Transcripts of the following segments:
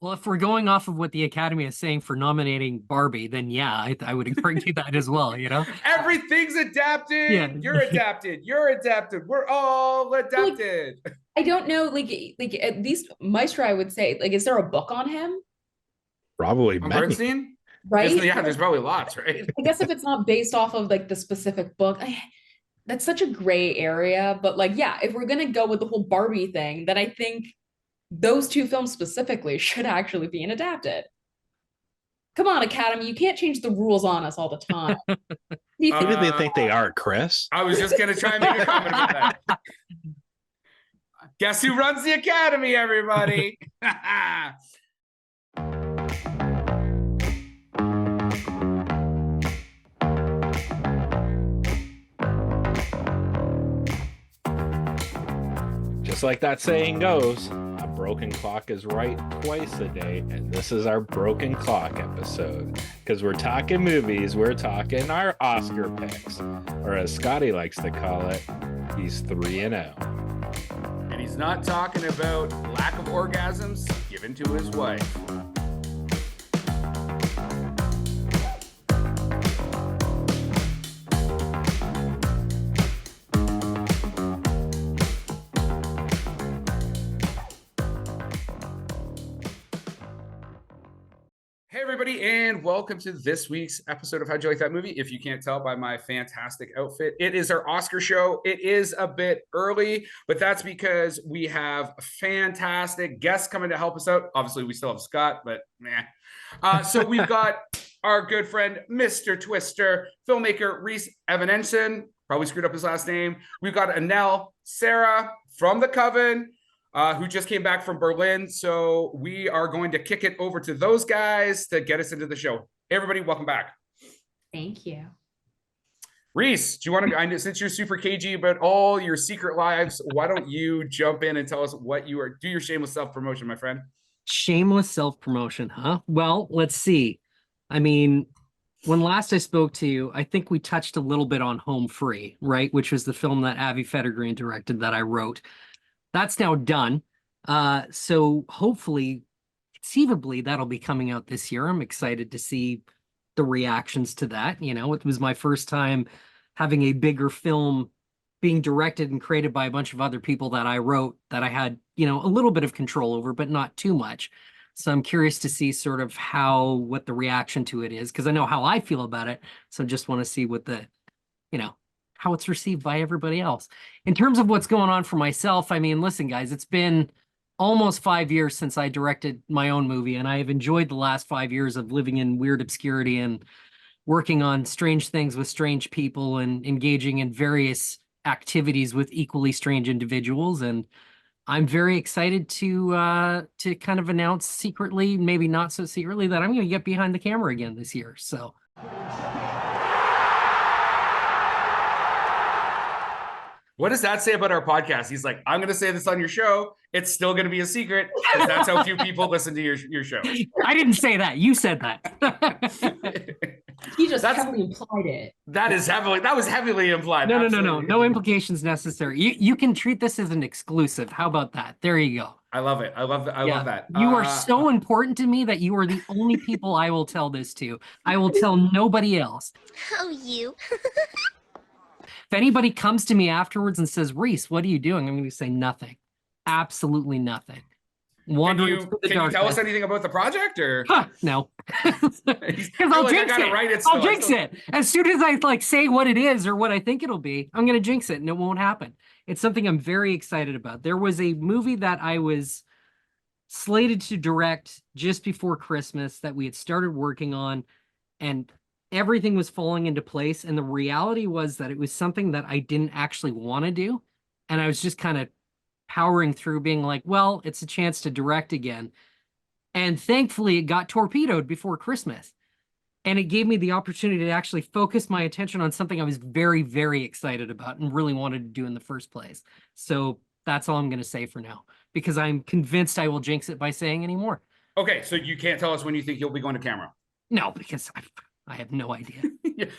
Well, if we're going off of what the Academy is saying for nominating Barbie, then yeah, I would agree to that as well, you know? Everything's adapted. Yeah. You're adapted. You're adapted. We're all Like, adapted. I don't know, like at least Maestro, I would say, like, is there a book on him? Probably On many. Bernstein? Right? Yeah, there's probably lots, right? I guess if it's not based off of like the specific book, that's such a gray area. But like, yeah, if we're gonna go with the whole Barbie thing, then I think those two films specifically should actually be adapted. Come on, Academy, you can't change the rules on us all the time. Who do they think they are, Chris? I was just gonna try and make a comment about that. Guess who runs the Academy, everybody? Just like that saying goes, a broken clock is right twice a day, and this is our broken clock episode. Because we're talking movies, we're talking our Oscar picks, or as Scotty likes to call it, he's 3-0. And he's not talking about lack of orgasms given to his wife. Hey everybody, and welcome to this week's episode of How'd You Like That Movie? If you can't tell by my fantastic outfit, it is our Oscar show. It is a bit early, but that's because we have fantastic guests coming to help us out. Obviously, we still have Scott, but meh. So we've got our good friend, Mr. Twister, filmmaker Reese Eveneshen, probably screwed up his last name. We've got Anelle Sarah from the Coven, who just came back from Berlin. So we are going to kick it over to those guys to get us into the show. Hey, everybody, welcome back. Thank you. Reese, do you want to, I know, since you're super cagey about all your secret lives, why don't you jump in and tell us what you are, do your shameless self-promotion, my friend. Shameless self-promotion, huh? Well, let's see. I mean, when last I spoke to you, I think we touched a little bit on Home Free, right? Which was the film that Avi Federgreen directed that I wrote. That's now done. So hopefully, conceivably, that'll be coming out this year. I'm excited to see the reactions to that. You know, it was my first time having a bigger film being directed and created by a bunch of other people that I wrote that I had, you know, a little bit of control over, but not too much. So I'm curious to see sort of what the reaction to it is, because I know how I feel about it. So just want to see what the, you know, how it's received by everybody else. In terms of what's going on for myself, I mean, listen, guys, it's been almost 5 years since I directed my own movie, and I have enjoyed the last 5 years of living in weird obscurity and working on strange things with strange people and engaging in various activities with equally strange individuals. And I'm very excited to kind of announce secretly, maybe not so secretly, that I'm going to get behind the camera again this year. So. What does that say about our podcast? He's like, I'm going to say this on your show. It's still going to be a secret because that's how few people listen to your show. I didn't say that. You said that. He just heavily implied it. That was heavily implied. No implications necessary. You can treat this as an exclusive. How about that? There you go. I love it. I love that. You are so important to me that you are the only people I will tell this to. I will tell nobody else. Oh, you. If anybody comes to me afterwards and says, Reese, what are you doing? I'm going to say nothing. Absolutely nothing. Can you tell us anything about the project, or? No. Because I'll jinx it. I'll jinx it. As soon as I say what it is or what I think it'll be, I'm going to jinx it and it won't happen. It's something I'm very excited about. There was a movie that I was slated to direct just before Christmas that we had started working on, and everything was falling into place. And the reality was that it was something that I didn't actually want to do. And I was just kind of powering through being like, well, it's a chance to direct again. And thankfully it got torpedoed before Christmas. And it gave me the opportunity to actually focus my attention on something I was very, very excited about and really wanted to do in the first place. So that's all I'm going to say for now, because I'm convinced I will jinx it by saying any more. Okay. So you can't tell us when you think you'll be going to camera? No, because I have no idea.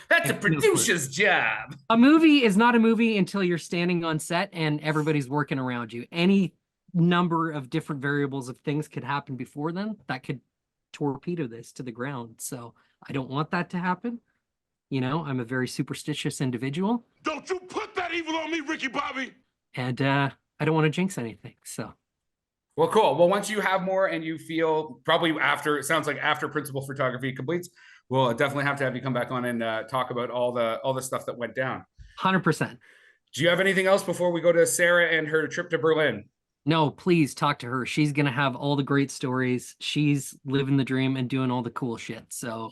That's a producer's job. A movie is not a movie until you're standing on set and everybody's working around you. Any number of different variables of things could happen before then that could torpedo this to the ground. So I don't want that to happen. You know, I'm a very superstitious individual. Don't you put that evil on me, Ricky Bobby! And I don't want to jinx anything. So Well, cool. Well, once you have more and you feel probably after, it sounds like after principal photography completes, we'll definitely have to have you come back on and talk about all the stuff that went down. 100%. Do you have anything else before we go to Sarah and her trip to Berlin? No, please talk to her. She's going to have all the great stories. She's living the dream and doing all the cool shit. So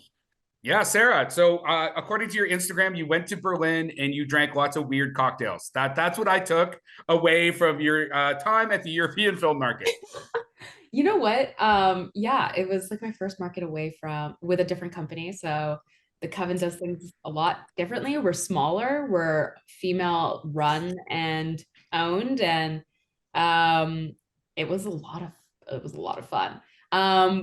yeah, Sarah. So according to your Instagram, you went to Berlin and you drank lots of weird cocktails. That's what I took away from your time at the European Film Market. You know what? Yeah, it was like my first market away from with a different company. So the Coven does things a lot differently. We're smaller, we're female run and owned, and it was a lot of fun.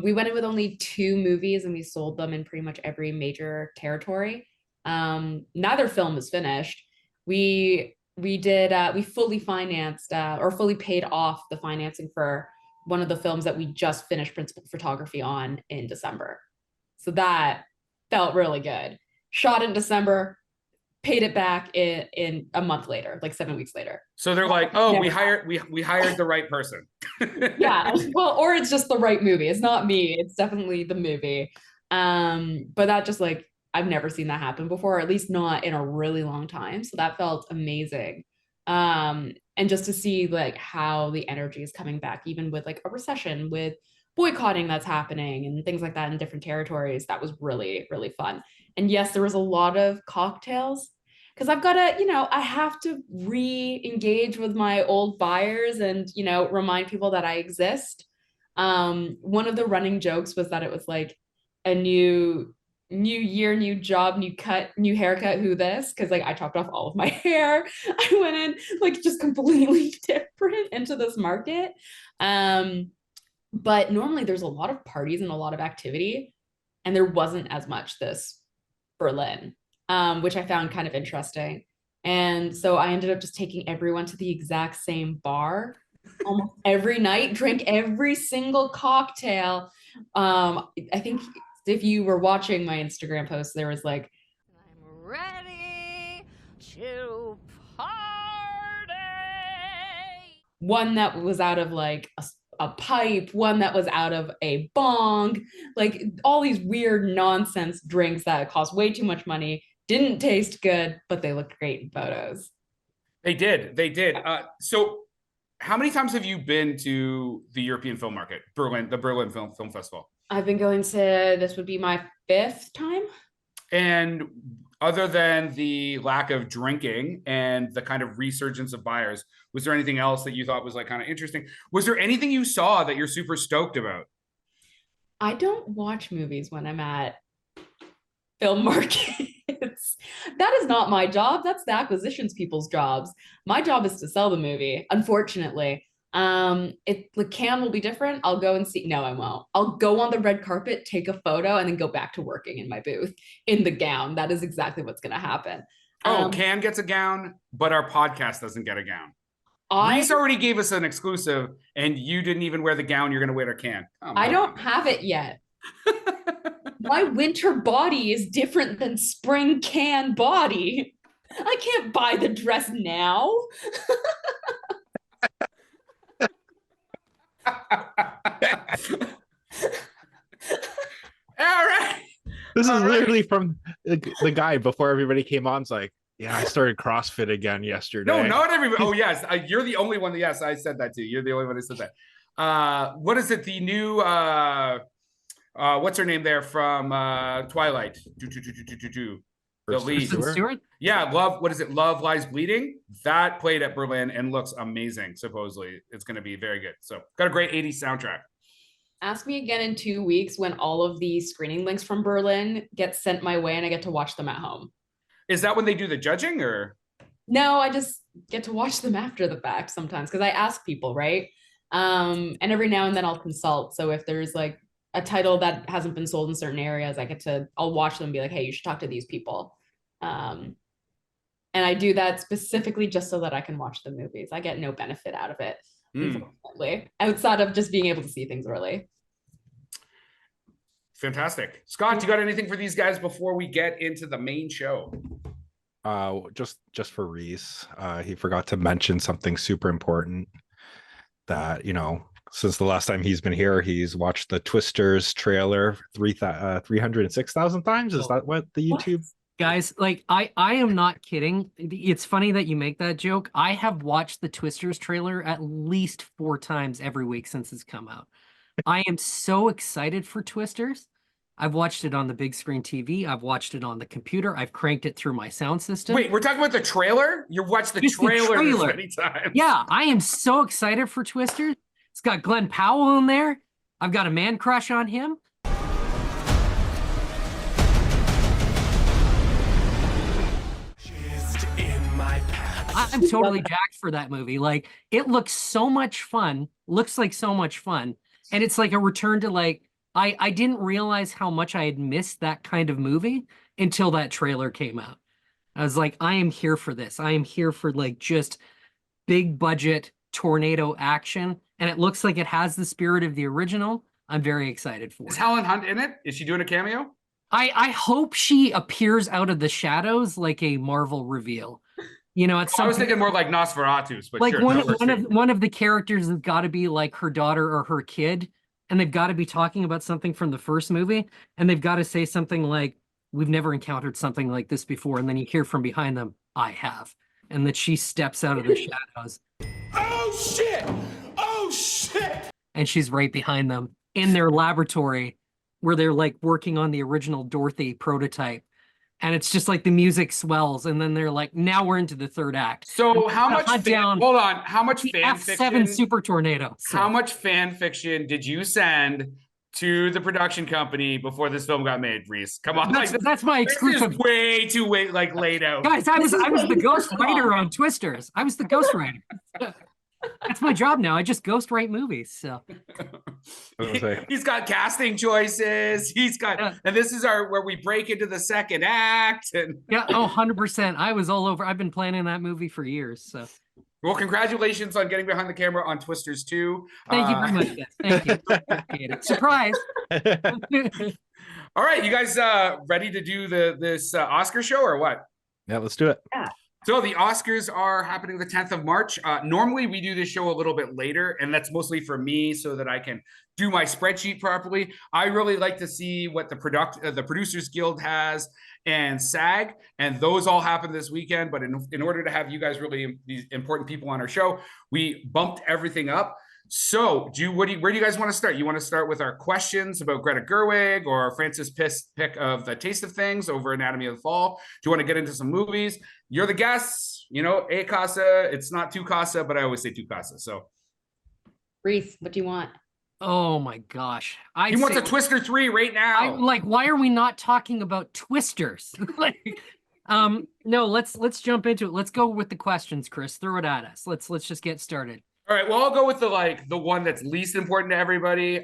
We went in with only 2 movies and we sold them in pretty much every major territory. Neither film is finished. We fully financed or fully paid off the financing for one of the films that we just finished principal photography on in December. So that felt really good. Shot in December, paid it back in a month later, like 7 weeks later. So they're like, oh, we hired the right person. Yeah, well, or it's just the right movie. It's not me, it's definitely the movie. But that just like, I've never seen that happen before, or at least not in a really long time. So that felt amazing. And just to see like how the energy is coming back, even with like a recession, with boycotting that's happening and things like that in different territories, that was really, really fun. And yes, there was a lot of cocktails because I've got to, I have to re-engage with my old buyers and, remind people that I exist. One of the running jokes was that it was like a new year, new job, new cut, new haircut, who this? Because like I chopped off all of my hair. I went in like just completely different into this market. But normally there's a lot of parties and a lot of activity, and there wasn't as much this Berlin, which I found kind of interesting. And so I ended up just taking everyone to the exact same bar almost every night, drank every single cocktail. I think if you were watching my Instagram post, there was like, I'm ready to party. One that was out of like a pipe, one that was out of a bong, like all these weird nonsense drinks that cost way too much money, didn't taste good, but they looked great in photos. They did. So how many times have you been to the European Film Market, the Berlin Film Festival? I've been going to, this would be my 5th time. And other than the lack of drinking and the kind of resurgence of buyers, was there anything else that you thought was like kind of interesting? Was there anything you saw that you're super stoked about? I don't watch movies when I'm at film markets. That is not my job. That's the acquisitions people's jobs. My job is to sell the movie, unfortunately. If Cannes will be different, I'll go and see. No, I won't. I'll go on the red carpet, take a photo, and then go back to working in my booth in the gown. That is exactly what's going to happen. Cannes gets a gown, but our podcast doesn't get a gown. Reese already gave us an exclusive, and you didn't even wear the gown you're going to wear to Cannes. I don't have it yet. My winter body is different than spring Cannes body. I can't buy the dress now. All right. This is literally from the guy before everybody came on. It's like, yeah, I started CrossFit again yesterday. No, not everybody. Oh, yes. You're the only one. Yes, I said that too. You're the only one who said that. What is it? The new, what's her name there from Twilight? The lead. Stewart? Yeah, Love. What is it? Love Lies Bleeding. That played at Berlin and looks amazing. Supposedly, it's going to be very good. So, got a great 80s soundtrack. Ask me again in 2 weeks when all of the screening links from Berlin get sent my way and I get to watch them at home. Is that when they do the judging, or? No, I just get to watch them after the fact sometimes because I ask people, right? And every now and then I'll consult. So if there's like a title that hasn't been sold in certain areas, I'll watch them and be like, hey, you should talk to these people. And I do that specifically just so that I can watch the movies. I get no benefit out of it. unfortunately, outside of just being able to see things early. Fantastic. Scott, you got anything for these guys before we get into the main show? Just for Reese, he forgot to mention something super important that, since the last time he's been here, he's watched the Twisters trailer 306,000 times. Is that what the YouTube? Guys, like I am not kidding. It's funny that you make that joke. I have watched the Twisters trailer at least 4 times every week since it's come out. I am so excited for Twisters. I've watched it on the big screen TV. I've watched it on the computer. I've cranked it through my sound system. Wait, we're talking about the trailer? You watched the Just trailer this many times. Yeah, I am so excited for Twisters. It's got Glenn Powell in there. I've got a man crush on him. I'm totally jacked for that movie. Like, it looks so much fun. Looks like so much fun. And it's like a return to like, I didn't realize how much I had missed that kind of movie until that trailer came out. I was like, I am here for this. I am here for like just big budget tornado action. And it looks like it has the spirit of the original. I'm very excited for it. Is Helen Hunt in it? Is she doing a cameo? I hope she appears out of the shadows like a Marvel reveal. It's I was thinking more like Nosferatus, but like sure, one of the characters has got to be like her daughter or her kid, and they've got to be talking about something from the first movie, and they've got to say something like, "We've never encountered something like this before," and then you hear from behind them, "I have," and that she steps out of the shadows. Oh shit! Oh shit! And she's right behind them in their laboratory where they're like working on the original Dorothy prototype. And it's just like the music swells, and then they're like, "Now we're into the third act." So how much hold on, how much fan F7 fiction super tornado. So. How much fan fiction did you send to the production company before this film got made, Reese? Come on. That's my exclusive. This is way too laid out. Guys, I was the ghost writer on Twisters. I was the ghost writer. That's my job now. I just ghost write movies. So he's got casting choices. And this is where we break into the second act. And 100%. I was all over. I've been planning that movie for years. So well, congratulations on getting behind the camera on Twisters 2. Thank you very much. Yes. Thank you. Appreciate it. Surprise. All right, you guys ready to do this Oscar show or what? Yeah, let's do it. Yeah. So the Oscars are happening the 10th of March. Normally we do this show a little bit later, and that's mostly for me so that I can do my spreadsheet properly. I really like to see what the Producers Guild has and SAG, and those all happen this weekend. But in order to have you guys really these important people on our show, we bumped everything up. So where do you guys want to start? You want to start with our questions about Greta Gerwig or Francis pick of The Taste of Things over Anatomy of the Fall? Do you want to get into some movies? You're the guests, a casa. It's not two casa, but I always say two casa. So Reese, what do you want? Oh my gosh. He wants a Twister 3 right now. Why are we not talking about Twisters? No, let's jump into it. Let's go with the questions, Chris. Throw it at us. Let's just get started. All right, well, I'll go with the one that's least important to everybody,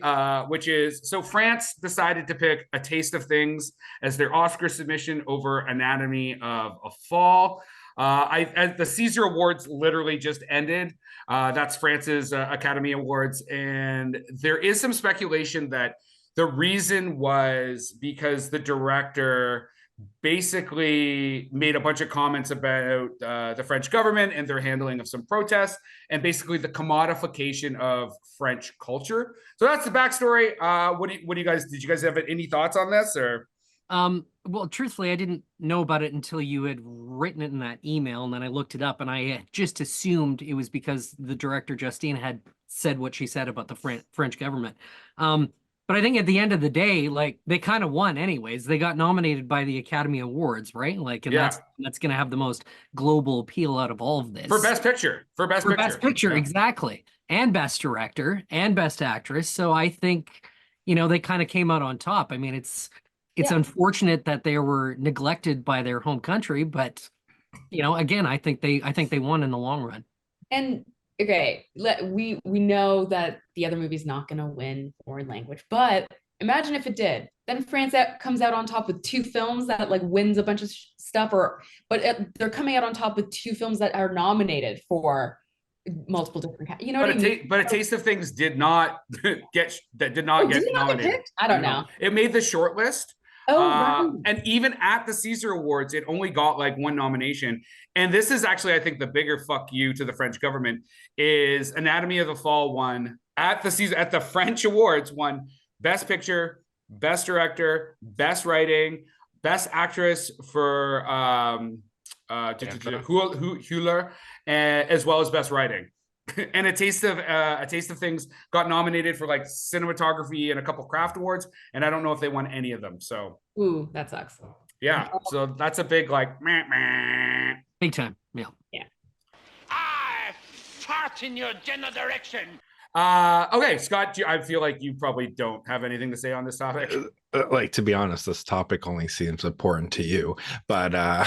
which is, so France decided to pick A Taste of Things as their Oscar submission over Anatomy of a Fall. As the Caesar Awards literally just ended. That's France's Academy Awards. And there is some speculation that the reason was because the director basically made a bunch of comments about the French government and their handling of some protests and basically the commodification of French culture. So that's the backstory. What do you guys, did you guys have any thoughts on this or? Well, truthfully, I didn't know about it until you had written it in that email, and then I looked it up, and I had just assumed it was because the director Justine had said what she said about the French government. But I think at the end of the day, like, they kind of won anyways. They got nominated by the Academy Awards, right? Like, and that's going to have the most global appeal out of all of this. For Best Picture. For Best Picture, yeah. Exactly. And Best Director and Best Actress. So I think, they kind of came out on top. I mean, it's unfortunate that they were neglected by their home country, but, again, I think they won in the long run. And okay, we know that the other movie's not going to win foreign language, but imagine if it did. Then France comes out on top with 2 films that wins a bunch of stuff, but they're coming out on top with 2 films that are nominated for multiple different, you know what I mean? But A Taste of Things did not get Did it not get nominated. picked? I don't know. It made the short list. Right. And even at the Caesar Awards, it only got like one nomination. And this is actually, I think, the bigger fuck you to the French government is Anatomy of the Fall won at the French Awards, won Best Picture, Best Director, Best Writing, Best Actress for Huller, as well as Best Writing. And A Taste of Things got nominated for like cinematography and a couple craft awards, and I don't know if they won any of them. So, ooh, that sucks. Yeah, so that's a big like big time. Yeah. I fart in your general direction. Okay, Scott, I feel like you probably don't have anything to say on this topic. Like, to be honest, this topic only seems important to you, but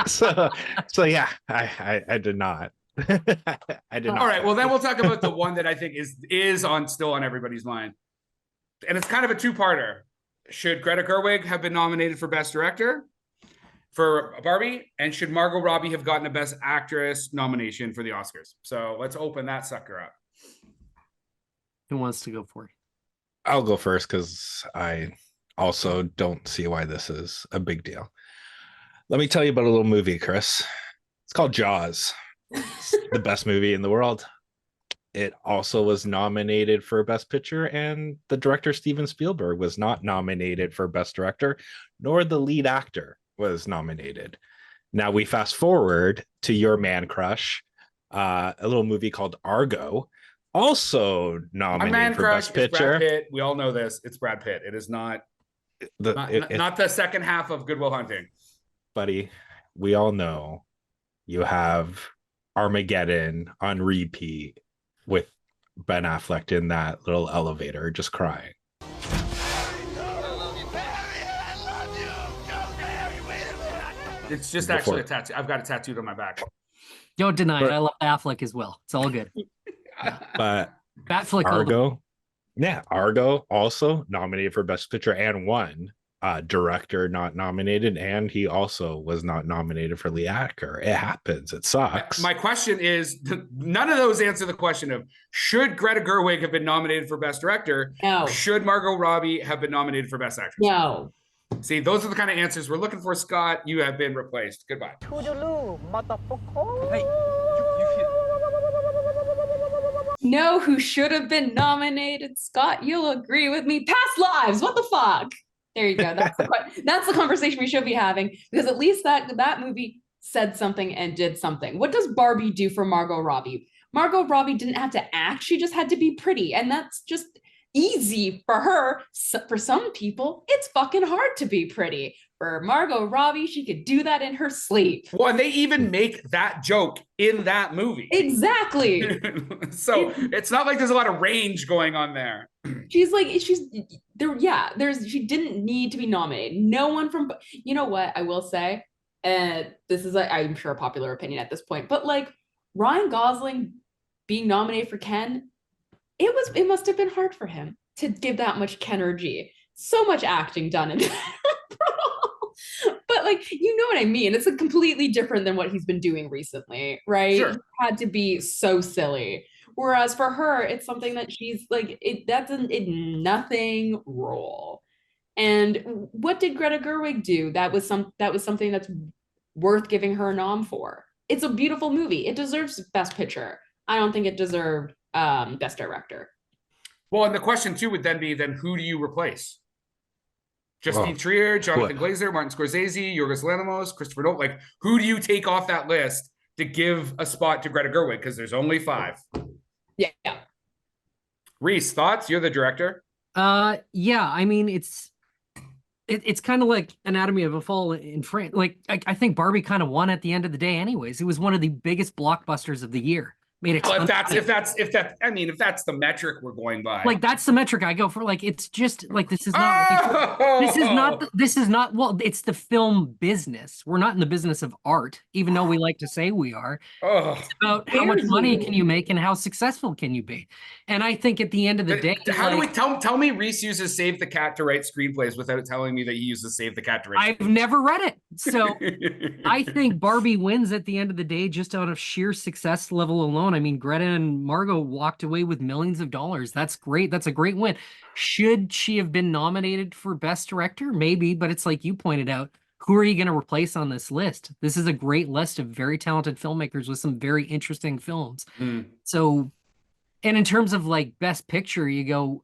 so yeah, I did not. I did not. All right, well then we'll talk about the one that I think is still on everybody's mind, and it's kind of a two-parter. Should Greta Gerwig have been nominated for Best Director for Barbie, and should Margot Robbie have gotten a Best Actress nomination for the Oscars? So let's open that sucker up. Who wants to go for it? I'll go first because I also don't see why this is a big deal. Let me tell you about a little movie, Chris. It's called Jaws. It's the best movie in the world. It also was nominated for Best Picture, and the director Steven Spielberg was not nominated for Best Director, nor the lead actor was nominated. Now we fast forward to your man crush, a little movie called Argo, also nominated for Best Picture. Brad Pitt. We all know this. It's Brad Pitt. It is not not the second half of Good Will Hunting. Buddy, we all know you have Armageddon on repeat with Ben Affleck in that little elevator just crying. It's just actually a tattoo. I've got it tattooed on my back. Don't deny it. I love Affleck as well. It's all good. But Batfleck Argo, yeah, Argo also nominated for Best Picture and won. Director not nominated, and he also was not nominated for lead actor. It happens. It sucks. My question is, none of those answer the question of should Greta Gerwig have been nominated for Best Director? No. Should Margot Robbie have been nominated for Best Actress? No. See, those are the kind of answers we're looking for, Scott. You have been replaced. Goodbye. Toodaloo, motherfucker. Hey, Know who should have been nominated? Scott, you'll agree with me. Past lives. What the fuck? There you go. That's the conversation we should be having, because at least that movie said something and did something. What does Barbie do for Margot Robbie? Margot Robbie didn't have to act. She just had to be pretty. And that's just easy for her. For some people, it's fucking hard to be pretty. For Margot Robbie, she could do that in her sleep. Well, and they even make that joke in that movie. Exactly. So it's not like there's a lot of range going on there. She's there. Yeah, she didn't need to be nominated. No one from, you know what I will say, and this is I'm sure a popular opinion at this point, but like Ryan Gosling being nominated for Ken, it must have been hard for him to give that much Kenergy. So much acting done in that role. But like, you know what I mean? It's completely different than what he's been doing recently, right? Sure. He had to be so silly. Whereas for her, it's something that she's like, that's a nothing role. And what did Greta Gerwig do? That was something that's worth giving her a nom for. It's a beautiful movie. It deserves Best Picture. I don't think it deserved Best Director. Well, and the question too would then be, who do you replace? Justine Trier, Jonathan Glazer, Martin Scorsese, Yorgos Lanthimos, Christopher Nolan. Like, who do you take off that list to give a spot to Greta Gerwig? Because there's only 5. Yeah. Reese, thoughts? You're the director. Yeah. I mean, it's kind of like Anatomy of a Fall in France. Like, I think Barbie kind of won at the end of the day, anyways. It was one of the biggest blockbusters of the year. Made well, if that's the metric we're going by, like that's the metric I go for. Like, it's just like this is not well, it's the film business. We're not in the business of art, even though we like to say we are. It's about how much money can you make and how successful can you be. And I think at the end of the day, how do we tell me Reese uses Save the Cat to write screenplays without telling me that he uses Save the Cat to write I've never read it. So I think Barbie wins at the end of the day just out of sheer success level alone. And I mean, Greta and Margot walked away with millions of dollars. That's great. That's a great win. Should she have been nominated for Best Director? Maybe, but it's like you pointed out, who are you going to replace on this list? This is a great list of very talented filmmakers with some very interesting films. So, and in terms of like Best Picture, you go,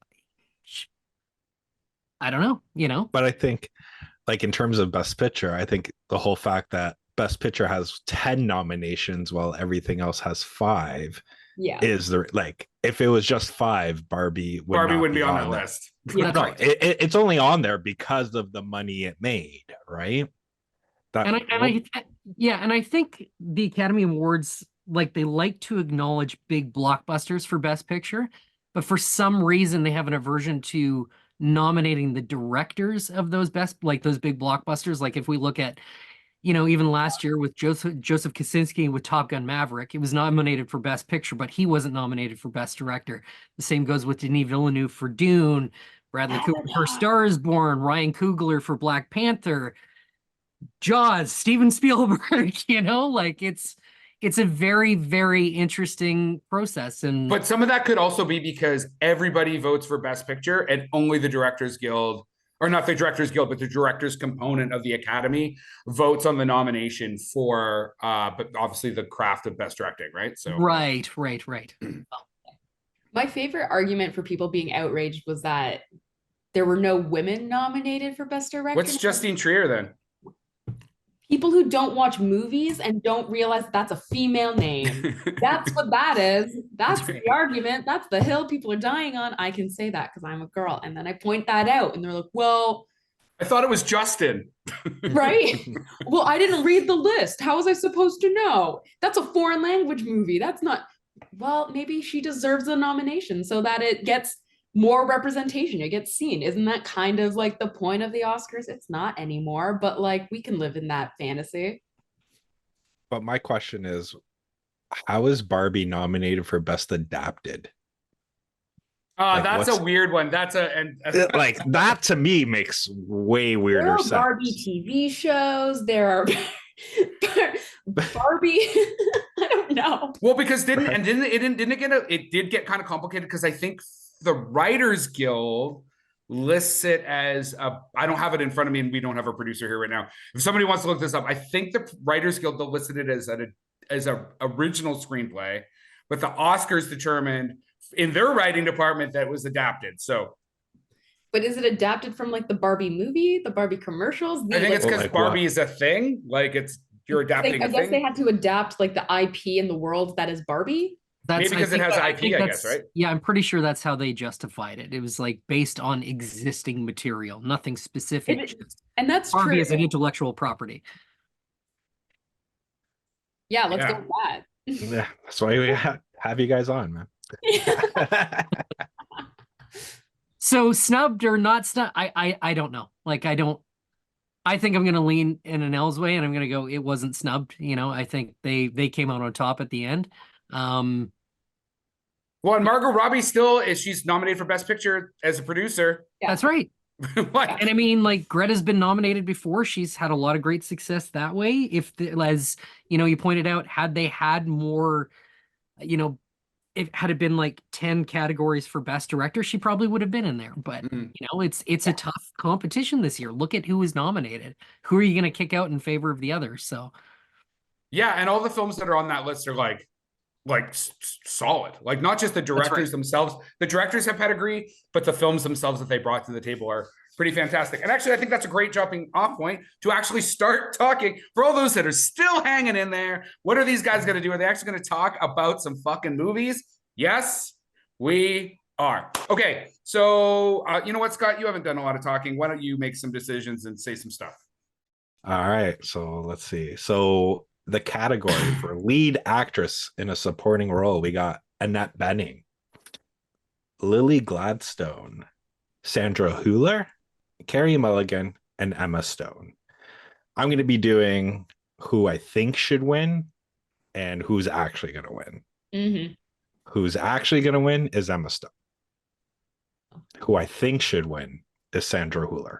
I don't know, you know? But I think, like, in terms of Best Picture, I think the whole fact that Best Picture has 10 nominations while everything else has 5 Yeah. is the, like, if it was just 5, Barbie wouldn't be on that list. Yeah. That's No, right. it's only on there because of the money it made, right? And I think the Academy Awards, like, they like to acknowledge big blockbusters for Best Picture, but for some reason they have an aversion to nominating the directors of those those big blockbusters. Like if we look at, even last year with Joseph Kosinski with Top Gun Maverick, it was nominated for Best Picture, but he wasn't nominated for Best Director. The same goes with Denis Villeneuve for Dune, Bradley Cooper for Star is Born, Ryan Coogler for Black Panther, Jaws, Steven Spielberg, like it's a very, very interesting process. And But some of that could also be because everybody votes for Best Picture and only the Directors Guild, or not the Directors Guild, but the directors component of the Academy votes on the nomination for, but obviously the craft of Best Directing, right? So right. My favorite argument for people being outraged was that there were no women nominated for Best Director. What's Justine Trier then? People who don't watch movies and don't realize that's a female name. That's what that is. That's the argument. That's the hill people are dying on. I can say that because I'm a girl. And then I point that out and they're like, well, I thought it was Justin. right? Well, I didn't read the list. How was I supposed to know? That's a foreign language movie. That's not, well, maybe she deserves a nomination so that it gets more representation, it gets seen. Isn't that kind of like the point of the Oscars? It's not anymore, but like we can live in that fantasy. But my question is, how is Barbie nominated for Best Adapted? That's a weird one. Like that to me makes way weirder There are sense. Barbie TV shows. There are Barbie. I don't know. Well, because it did get kind of complicated because I think the Writers Guild lists it as I don't have it in front of me and we don't have a producer here right now. If somebody wants to look this up, I think the Writers Guild listed it as a original screenplay, but the Oscars determined in their writing department that it was adapted. So, but is it adapted from like the Barbie movie, the Barbie commercials? I think it's because Barbie is a thing. Like you're adapting. I guess they had to adapt like the IP in the world that is Barbie. Maybe because it has IP, I guess, right? Yeah, I'm pretty sure that's how they justified it. It was like based on existing material, nothing specific. And that's Barbie true. as an intellectual property. Yeah, let's go with that. Yeah, that's why we have you guys on, man. So snubbed or not snubbed, I don't know. Like I think I'm gonna lean in Anelle's way and I'm gonna go, it wasn't snubbed. I think they came out on top at the end. Well, and Margot Robbie she's nominated for Best Picture as a producer. Yeah. That's right. And I mean, like Greta's been nominated before. She's had a lot of great success that way. As you pointed out, had they had more, had it been like 10 categories for Best Director, she probably would have been in there. But it's a tough competition this year. Look at who was nominated. Who are you going to kick out in favor of the others? So yeah, and all the films that are on that list are like solid. Like not just the directors themselves. The directors have pedigree, but the films themselves that they brought to the table are pretty fantastic. And actually, I think that's a great jumping off point to actually start talking for all those that are still hanging in there. What are these guys going to do? Are they actually going to talk about some fucking movies? Yes, we are. Okay, so you know what, Scott? You haven't done a lot of talking. Why don't you make some decisions and say some stuff? All right, so let's see. So the category for lead actress in a supporting role, we got Annette Bening, Lily Gladstone, Sandra Hüller, Carey Mulligan, and Emma Stone. I'm going to be doing who I think should win and who's actually going to win. Mm-hmm. Who's actually going to win is Emma Stone. Who I think should win is Sandra Hüller.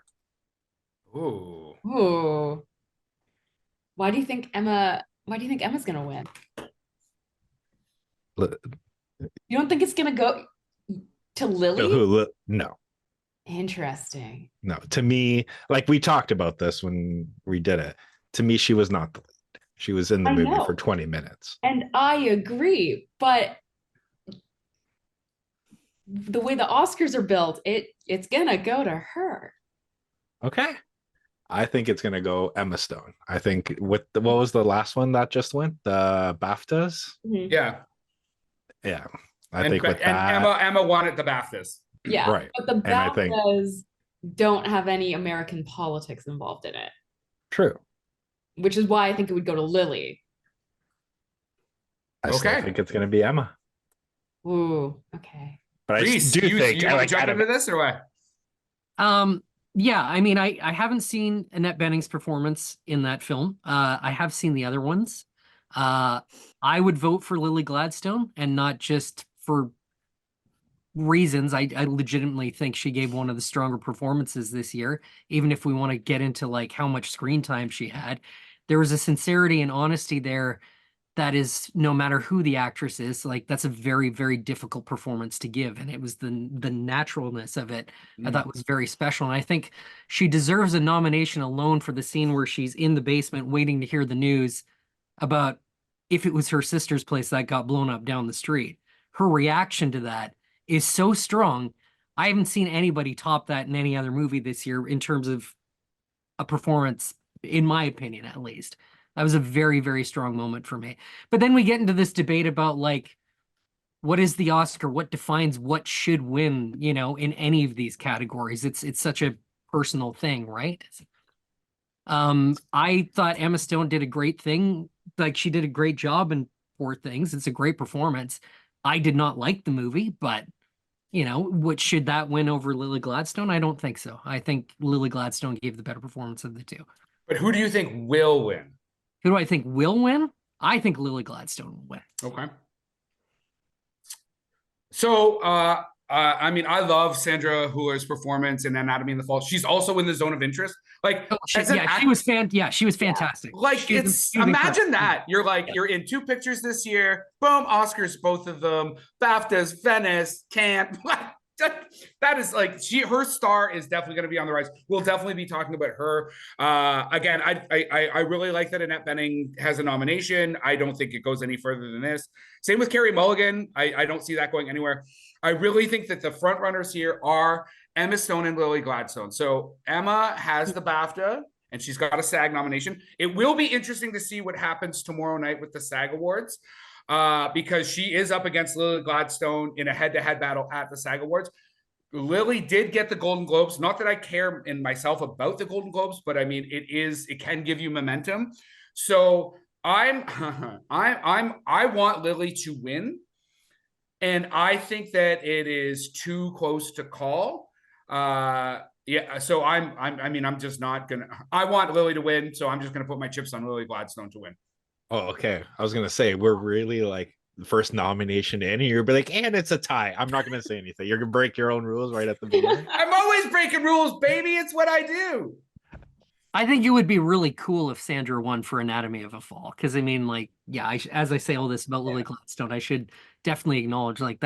Ooh. Why do you think Emma's gonna win? Li- You don't think it's gonna go to Lily? No, Interesting. no. To me, like we talked about this when we did it. To me, she was not the lead. She was in the I movie know. for 20 minutes. And I agree, but the way the Oscars are built, it's gonna go to her. Okay. I think it's gonna go Emma Stone. I think what was the last one that just went? The BAFTAs? Mhm. Yeah. Yeah. I And, think with and that, Emma won at the BAFTAs. Yeah, right. but the And I think BAFTAs don't have any American politics involved in it, true. which is why I think it would go to Lily. I still Okay. think it's gonna be Emma. Ooh, okay. But Reese, I do you think want to like jump out of into this or what? Yeah, I mean, I haven't seen Annette Bening's performance in that film. I have seen the other ones. I would vote for Lily Gladstone, and not just for reasons. I legitimately think she gave one of the stronger performances this year, even if we want to get into like how much screen time she had. There was a sincerity and honesty there that is, no matter who the actress is, like that's a very, very difficult performance to give. And it was the naturalness of it I thought was very special. And I think she deserves a nomination alone for the scene where she's in the basement waiting to hear the news about if it was her sister's place that got blown up down the street. Her reaction to that is so strong. I haven't seen anybody top that in any other movie this year in terms of a performance, in my opinion, at least. That was a very, very strong moment for me. But then we get into this debate about like, what is the Oscar? What defines what should win, in any of these categories? It's such a personal thing, right? I thought Emma Stone did a great thing. Like she did a great job in Poor Things. It's a great performance. I did not like the movie, but what should that win over Lily Gladstone? I don't think so. I think Lily Gladstone gave the better performance of the two. But who do you think will win? Who do I think will win? I think Lily Gladstone will win. Okay. So, I mean, I love Sandra Hüller's performance in Anatomy in the Fall. She's also in the Zone of Interest. Like, She was fantastic. Like, imagine that. You're like, you're in 2 pictures this year. Boom, Oscars, both of them. BAFTAs, Venice, Cannes. That is like her star is definitely going to be on the rise. We'll definitely be talking about her. Again, I really like that Annette Bening has a nomination. I don't think it goes any further than this. Same with Carey Mulligan. I don't see that going anywhere. I really think that the front runners here are Emma Stone and Lily Gladstone. So Emma has the BAFTA and she's got a SAG nomination. It will be interesting to see what happens tomorrow night with the SAG Awards. Because she is up against Lily Gladstone in a head-to-head battle at the SAG Awards. Lily did get the Golden Globes. Not that I care in myself about the Golden Globes, but I mean it can give you momentum. So I want Lily to win, and I think that it is too close to call. Yeah, so I'm just not gonna. I want Lily to win, so I'm just gonna put my chips on Lily Gladstone to win. Oh, okay. I was gonna say we're really like the first nomination in here, but like, and it's a tie. I'm not gonna say anything. You're gonna break your own rules right at the beginning. I'm always breaking rules, baby. It's what I do. I think it would be really cool if Sandra won for Anatomy of a Fall, because I mean, like, yeah, as I say all this about Lily Gladstone, I should definitely acknowledge like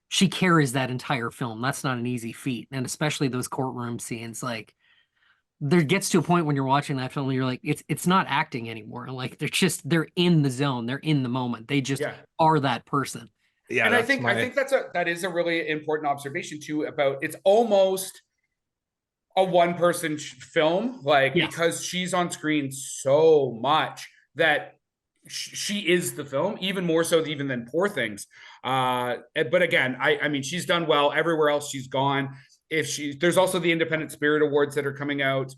she carries that entire film. That's not an easy feat, and especially those courtroom scenes, like. There gets to a point when you're watching that film, and you're like, it's not acting anymore. Like they're in the zone, they're in the moment. They just are that person. Yeah, and I think that is a really important observation too. About it's almost a one-person film, like because she's on screen so much that she is the film, even more so even than Poor Things. But again, I mean, she's done well everywhere else she's gone. There's also the Independent Spirit Awards that are coming out.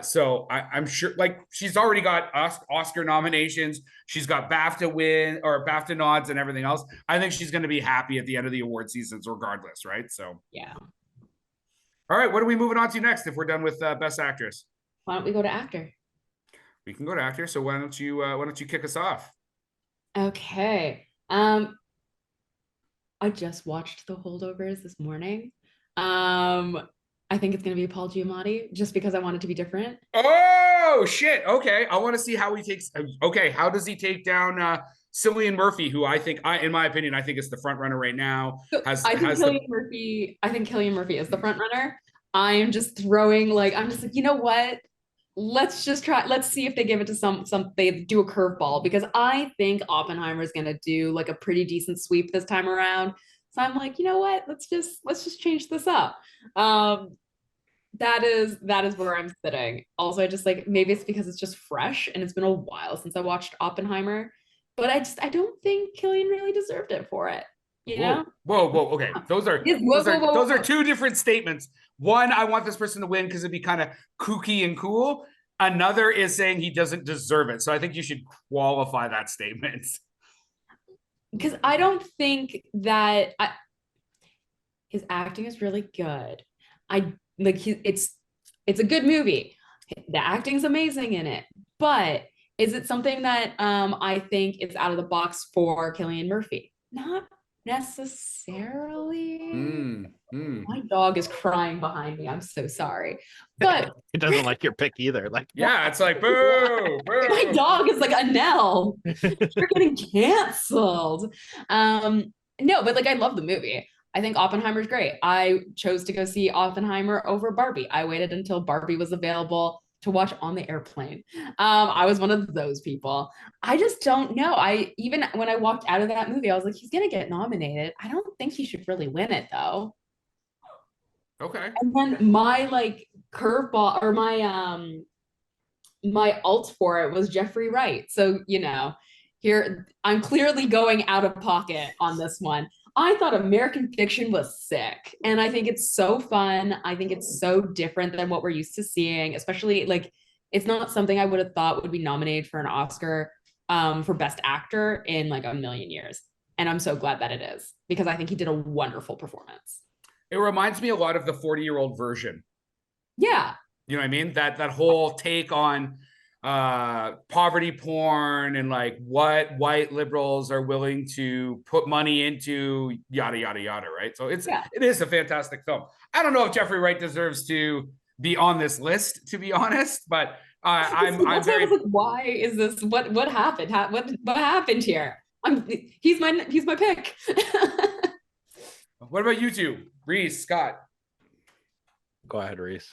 So I'm sure like she's already got Oscar nominations. She's got BAFTA win or BAFTA nods and everything else. I think she's going to be happy at the end of the award seasons regardless. Right. So, yeah. All right. What are we moving on to next? If we're done with Best Actress, why don't we go to actor? We can go to actor. So why don't you kick us off? Okay. I just watched The Holdovers this morning. I think it's gonna be Paul Giamatti, just because I want it to be different. Oh shit! Okay, I want to see how he takes. Okay, how does he take down Cillian Murphy, who in my opinion, I think is the front runner right now. So I think Cillian Murphy is the front runner. I'm just like, you know what? Let's just try. Let's see if they give it to they do a curveball, because I think Oppenheimer is gonna do like a pretty decent sweep this time around. So I'm like, you know what? Let's just change this up. That is where I'm sitting. Also, I just like, maybe it's because it's just fresh and it's been a while since I watched Oppenheimer, but I don't think Killian really deserved it for it. You know? Whoa. Okay. Those are two different statements. One, I want this person to win because it'd be kind of kooky and cool. Another is saying he doesn't deserve it. So I think you should qualify that statement. Because I don't think that his acting is really good. It's a good movie. The acting's amazing in it, but is it something that I think is out of the box for Cillian Murphy? Not necessarily. My dog is crying behind me. I'm so sorry, but It doesn't like your pick either. Like, yeah, it's like boo. my dog is like, Anelle, you're getting canceled. No, but like, I love the movie. I think Oppenheimer's great. I chose to go see Oppenheimer over Barbie. I waited until Barbie was available to watch on the airplane. I was one of those people. I just don't know. Even when I walked out of that movie, I was like, he's gonna get nominated. I don't think he should really win it though. Okay. And then my like curveball, or my alt for it was Jeffrey Wright. So, here I'm clearly going out of pocket on this one. I thought American Fiction was sick, and I think it's so fun. I think it's so different than what we're used to seeing, especially like, it's not something I would have thought would be nominated for an Oscar for Best Actor in like a million years. And I'm so glad that it is, because I think he did a wonderful performance. It reminds me a lot of the 40-year-old version. Yeah. You know what I mean? That whole take on poverty porn and like what white liberals are willing to put money into, yada yada yada, right? So it is a fantastic film. I don't know if Jeffrey Wright deserves to be on this list, to be honest, but I'm very like, why is this? What happened? What happened here? He's my pick. What about you two, Reese, Scott? go ahead, Reese.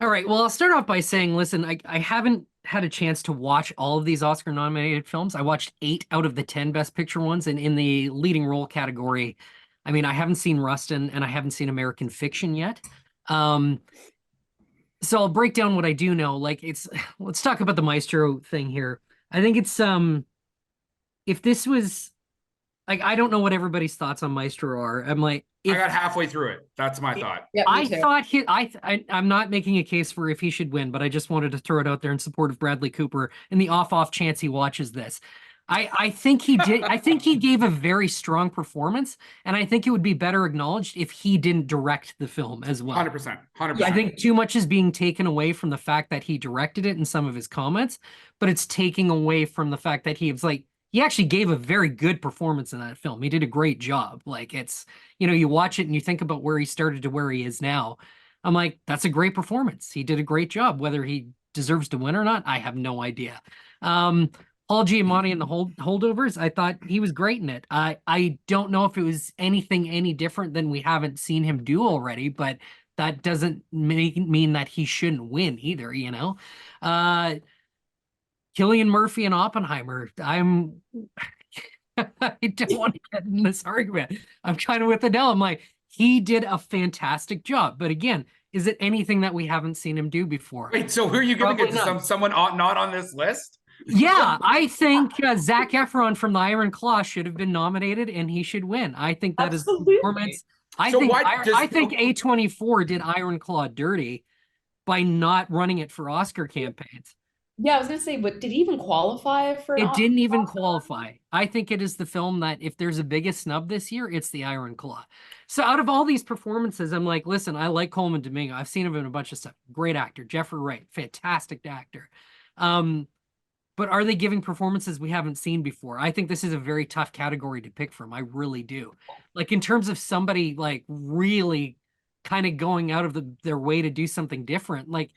All right. Well, I'll start off by saying, listen, I haven't had a chance to watch all of these Oscar-nominated films. I watched 8 out of the 10 Best Picture ones, and in the leading role category, I mean, I haven't seen Rustin and I haven't seen American Fiction yet. So I'll break down what I do know. Like, let's talk about the Maestro thing here. I think it's if this was like, I don't know what everybody's thoughts on Maestro are. I'm like, I got halfway through it. That's my thought. Yeah, I thought I'm not making a case for if he should win, but I just wanted to throw it out there in support of Bradley Cooper in the off chance he watches this. I think he did. I think he gave a very strong performance, and I think it would be better acknowledged if he didn't direct the film as well. 100%. I think too much is being taken away from the fact that he directed it in some of his comments, but it's taking away from the fact that he actually gave a very good performance in that film. He did a great job. Like, it's, you watch it and you think about where he started to where he is now. I'm like, that's a great performance. He did a great job. Whether he deserves to win or not, I have no idea. Paul Giamatti and the Holdovers, I thought he was great in it. I don't know if it was anything any different than we haven't seen him do already, but that doesn't mean that he shouldn't win either, Cillian Murphy and Oppenheimer. I don't want to get in this argument. I'm kind of with Adele. I'm like, he did a fantastic job. But again, is it anything that we haven't seen him do before? Wait, so who are you going to get? Someone not on this list? Yeah, I think Zac Efron from The Iron Claw should have been nominated, and he should win. I think that is the performance. I think A24 did Iron Claw dirty by not running it for Oscar campaigns. Yeah, I was gonna say, but did he even qualify for? It didn't even qualify. I think it is the film that, if there's a biggest snub this year, it's The Iron Claw. So out of all these performances, I'm like, listen, I like Coleman Domingo. I've seen him in a bunch of stuff. Great actor. Jeffrey Wright, fantastic actor. But are they giving performances we haven't seen before? I think this is a very tough category to pick from. I really do. Like, in terms of somebody like really kind of going out of their way to do something different, like,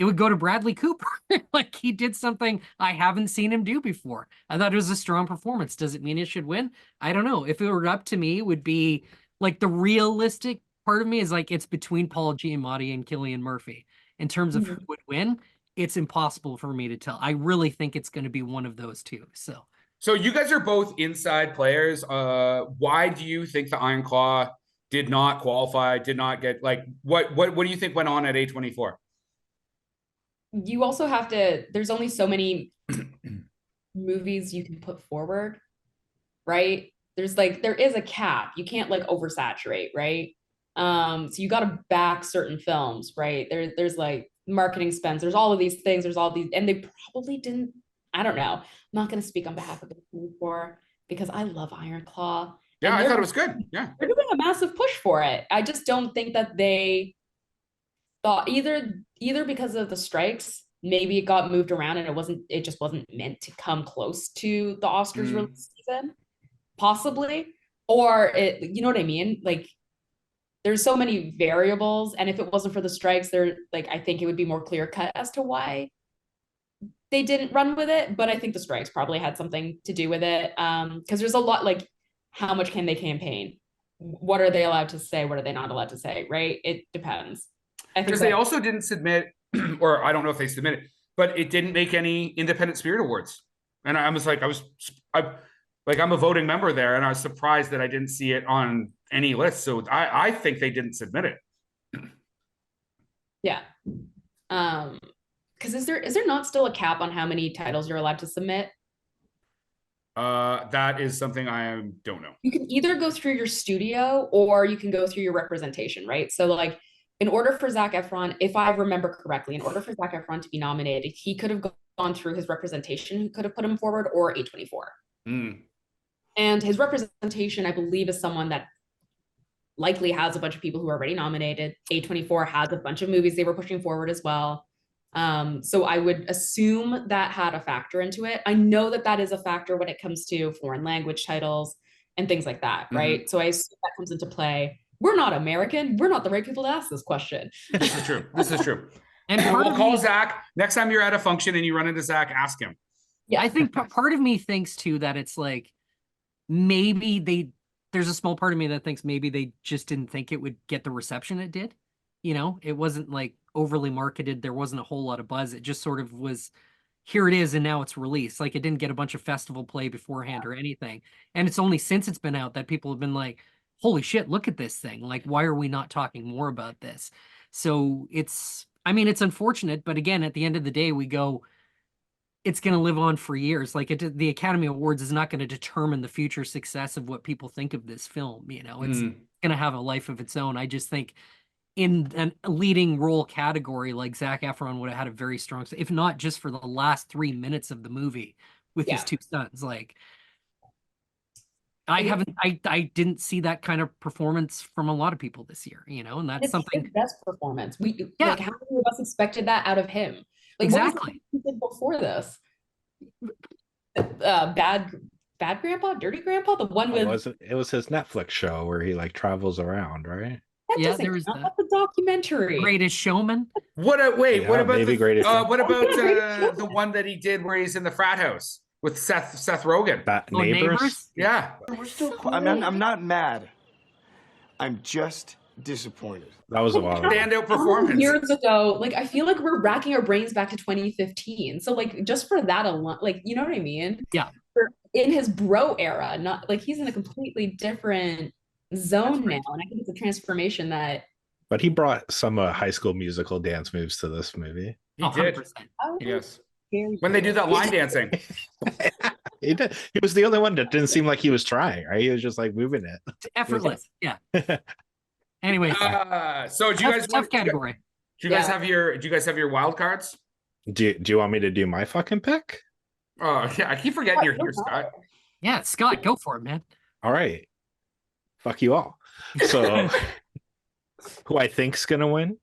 it would go to Bradley Cooper. Like he did something I haven't seen him do before. I thought it was a strong performance. Does it mean it should win? I don't know. If it were up to me, it would be like the realistic part of me is like it's between Paul Giamatti and Cillian Murphy. In terms of who would win, it's impossible for me to tell. I really think it's going to be one of those two. So you guys are both inside players. Why do you think the Iron Claw did not qualify, did not get like what do you think went on at A24? You also have to, there's only so many movies you can put forward, right? There's like, there is a cap. You can't like oversaturate, right? So you got to back certain films, right? There's like marketing spends, there's all of these things, there's all these, and they probably didn't, I don't know. I'm not going to speak on behalf of the A24 because I love Iron Claw. Yeah, I thought it was good. Yeah. They're doing a massive push for it. I just don't think that they thought either because of the strikes, maybe it got moved around and it just wasn't meant to come close to the Oscars release season, possibly, or it, you know what I mean? Like there's so many variables, and if it wasn't for the strikes, I think it would be more clear cut as to why they didn't run with it. But I think the strikes probably had something to do with it, because there's a lot, like how much can they campaign? What are they allowed to say? What are they not allowed to say? Right? It depends. Because they also didn't submit, or I don't know if they submitted, but it didn't make any Independent Spirit Awards. And I was like, I'm a voting member there, and I was surprised that I didn't see it on any list. So I think they didn't submit it. Yeah. Because is there not still a cap on how many titles you're allowed to submit? That is something I don't know. You can either go through your studio or you can go through your representation, right? So like in order for Zac Efron, if I remember correctly, in order for Zac Efron to be nominated, he could have gone through his representation, who could have put him forward, or A24. And his representation, I believe, is someone that likely has a bunch of people who are already nominated. A24 has a bunch of movies they were pushing forward as well. So I would assume that had a factor into it. I know that is a factor when it comes to foreign language titles and things like that, right? So I assume that comes into play. We're not American. We're not the right people to ask this question. This is true. And we'll call Zach next time you're at a function and you run into Zach, ask him. Yeah, I think part of me thinks too that it's like maybe there's a small part of me that thinks maybe they just didn't think it would get the reception it did. You know, it wasn't like overly marketed. There wasn't a whole lot of buzz. It just sort of was, here it is, and now it's released. Like it didn't get a bunch of festival play beforehand or anything. And it's only since it's been out that people have been like, holy shit, look at this thing. Like, why are we not talking more about this? So it's unfortunate, but again, at the end of the day, we go, it's going to live on for years. Like the Academy Awards is not going to determine the future success of what people think of this film. You know, it's going to have a life of its own. I just think in a leading role category, like Zac Efron would have had a very strong, if not just for the last 3 minutes of the movie with his two sons. Like I didn't see that kind of performance from a lot of people this year, you know, and that's something. His best performance. Like how many of us expected that out of him? Like exactly. What was he did before this? Bad Grandpa, Dirty Grandpa, the one with it was his Netflix show where he like travels around, right? There was the documentary. Greatest Showman. What about the the one that he did where he's in the frat house with Seth Rogen? Neighbors? Yeah. We're still I'm not mad. I'm just disappointed. That was a while. Standout performance. Years ago, like I feel like we're racking our brains back to 2015. So like just for that alone, like you know what I mean? Yeah. In his bro era, not like he's in a completely different zone now, and I think it's a transformation that. But he brought some High School Musical dance moves to this movie. He did. 100%. Yes. When they do that line dancing. He did. He was the only one that didn't seem like he was trying, right? He was just like moving it. It's effortless. Yeah. Anyway. So do you guys tough category? Do you guys have your wild cards? Do you want me to do my fucking pick? Oh yeah, I keep forgetting you're here, Scott. Yeah, Scott, go for it, man. All right. Fuck you all. So who I think's gonna win,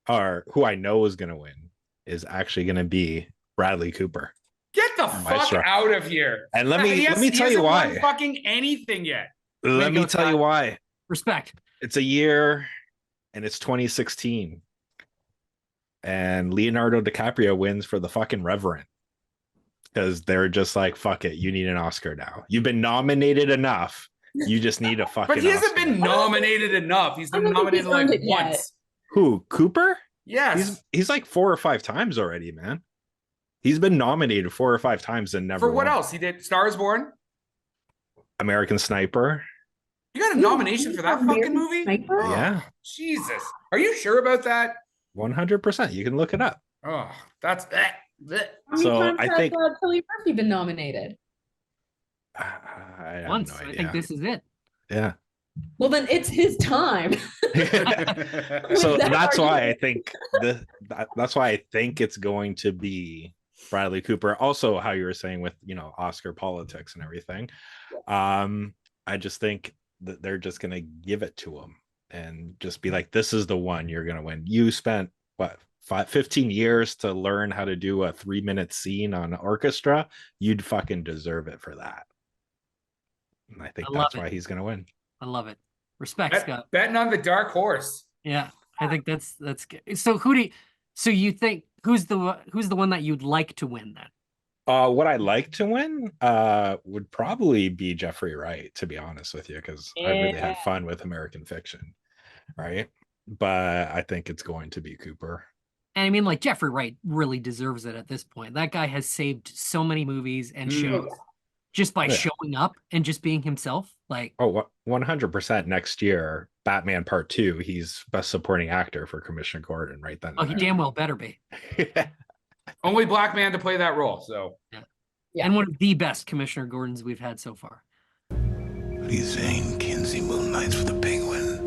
or who I know is gonna win, is actually gonna be Bradley Cooper. Get the fuck out of here! And let me tell you why. Won fucking anything yet? Let me tell you why. Respect. It's a year, and it's 2016. and Leonardo DiCaprio wins for The fucking Reverend. Because they're just like, fuck it, you need an Oscar now. You've been nominated enough. You just need a fucking But he hasn't Oscar. been nominated enough. He's I been don't think he's nominated like earned it yet. once. Who? Cooper? Yes. He's like 4 or 5 times already, man. He's been nominated 4 or 5 times and never For what won. else? He did Star is Born. American Sniper. You got a nomination for that fucking movie? Sniper? Oh, Yeah. Jesus. Are you sure about that? 100%. You can look it up. Oh, that's How many So, times I has think- Cillian Murphy been nominated? I have Once. no I idea. think this is it. Yeah. Well, then it's his time. So that that's why I argument. think that's why I think it's going to be Bradley Cooper. Also, how you were saying with Oscar politics and everything. I just think that they're just gonna give it to him and just be like, this is the one you're gonna win. You spent what 15 years to learn how to do a 3-minute scene on an orchestra. You'd fucking deserve it for that. And I think I love that's it. why he's gonna win. I love it. Respect, Scott. Betting on the dark horse. Yeah, I think that's good. So so you think who's the one that you'd like to win then? What I'd like to win would probably be Jeffrey Wright, to be honest with you, because I really had fun with American Fiction, right? But I think it's going to be Cooper. And I mean, like, Jeffrey Wright really deserves it at this point. That guy has saved so many movies and shows just by showing up and just being himself. Like, 100% next year, Batman Part 2, he's Best Supporting Actor for Commissioner Gordon right then. oh, he damn well better be. Only black man to play that role. So Yeah. And one of the best Commissioner Gordons we've had so far. Please Zane, Kinsey, Moon Knights for the Penguin.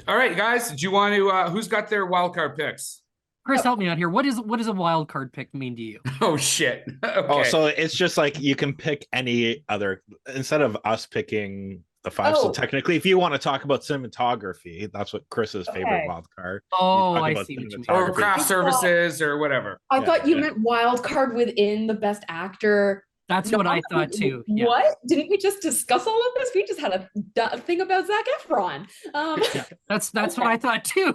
all right, guys. Do you want to who's got their wild card picks? Chris, help me out here. What does a wild card pick mean to you? Oh shit. Okay. Oh, so it's just like you can pick any other instead of us picking the 5. So Oh. technically, if you want to talk about cinematography, that's what Chris's favorite Okay. wild card. Oh, talk I about see what you mean. or cinematography. craft services or whatever. I Yeah, thought you yeah. meant wild card within the best actor. That's what I thought too. Yeah. What? Didn't we just discuss all of this? We just had a thing about Zac Efron. Yeah, that's what Okay. I thought too.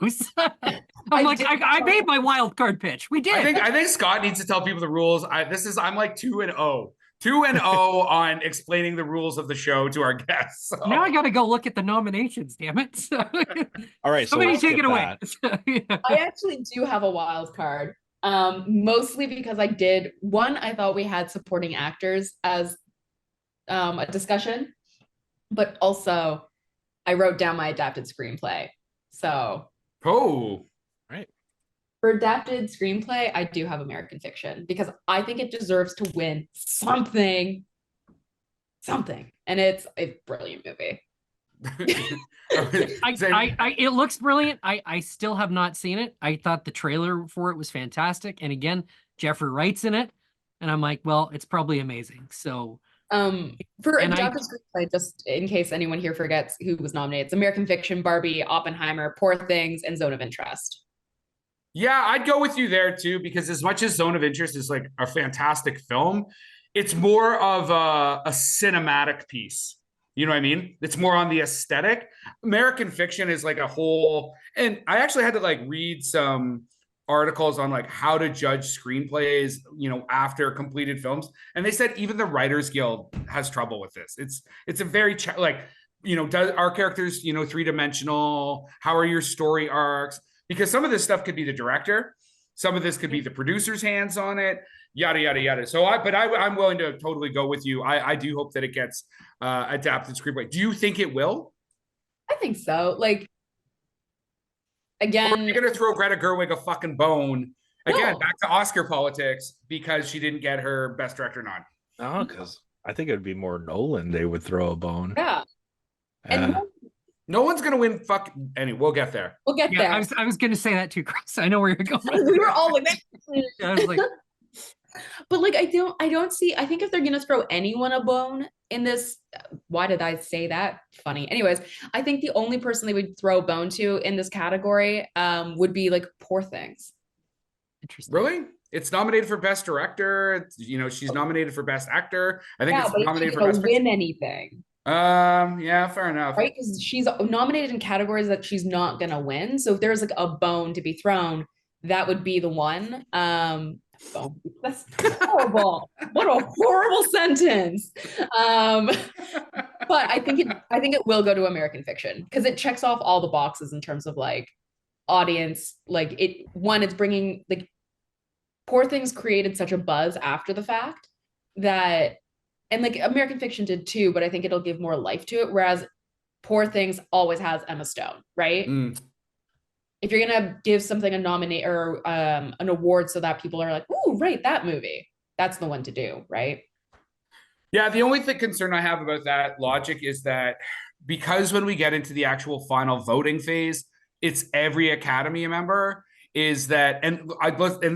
I'm like, did- I made my wild card pitch. We did. I think Scott needs to tell people the rules. I'm like 2-0. 2-0 on explaining the rules of the show to our guests. So. Now I got to go look at the nominations. Damn it! So, All right, so somebody we'll take skip it away. that. Yeah. I actually do have a wild card. Mostly because I thought we had supporting actors as a discussion, but also I wrote down my adapted screenplay. So Oh, for adapted screenplay, I do have American Fiction because I think it deserves to win something. And it's a brilliant movie. It looks brilliant. I still have not seen it. I thought the trailer for it was fantastic. And again, Jeffrey Wright's in it. And I'm like, well, it's probably amazing. So For And adapted screenplay, just in case anyone here forgets who was nominated, it's American Fiction, Barbie, Oppenheimer, Poor Things, and Zone of Interest. yeah, I'd go with you there too, because as much as Zone of Interest is like a fantastic film, it's more of a cinematic piece. You know what I mean? It's more on the aesthetic. American Fiction is like a whole, and I actually had to like read some articles on like how to judge screenplays, after completed films. And they said even the Writers Guild has trouble with this. It's a very does our characters, 3-dimensional? How are your story arcs? Because some of this stuff could be the director, some of this could be the producer's hands on it, yada yada yada. So I'm willing to totally go with you. I do hope that it gets adapted screenplay. Do you think it will? I think so. Like, Or are again, you gonna throw Greta Gerwig a fucking bone again? No. Back to Oscar politics because she didn't get her Best Director nod. No, because I think it would be more Nolan. They would throw a bone. yeah. And Uh, No one's gonna win. Anyway, we'll get there. we'll get yeah, there. I was going to say that too, Chris. I know where you're going. We were all like, I was like, but like, I don't see, I think if they're gonna throw anyone a bone in this, why did I say that? Funny. Anyways, I think the only person they would throw a bone to in this category would be like Poor Things. interesting. Really? It's nominated for Best Director. She's nominated for Best Actor. I think Yeah, it's but nominated it's for not Best gonna Picture. win anything. Yeah, fair enough. right? Because she's nominated in categories that she's not gonna win. So if there's like a bone to be thrown, that would be the one. Bone. That's horrible. What a horrible sentence. Um, but I think it will go to American Fiction because it checks off all the boxes in terms of like audience. Like it's bringing like Poor Things created such a buzz after the fact that, and like American Fiction did too, but I think it'll give more life to it. Whereas Poor Things always has Emma Stone, right? If you're gonna give something a nominate or an award so that people are like, "Ooh, right, that movie," that's the one to do, right? Yeah, the only concern I have about that logic is that because when we get into the actual final voting phase, it's every Academy member is that, and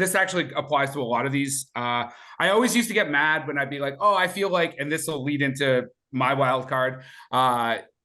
this actually applies to a lot of these. I always used to get mad when I'd be like, oh, I feel like, and this will lead into my wild card.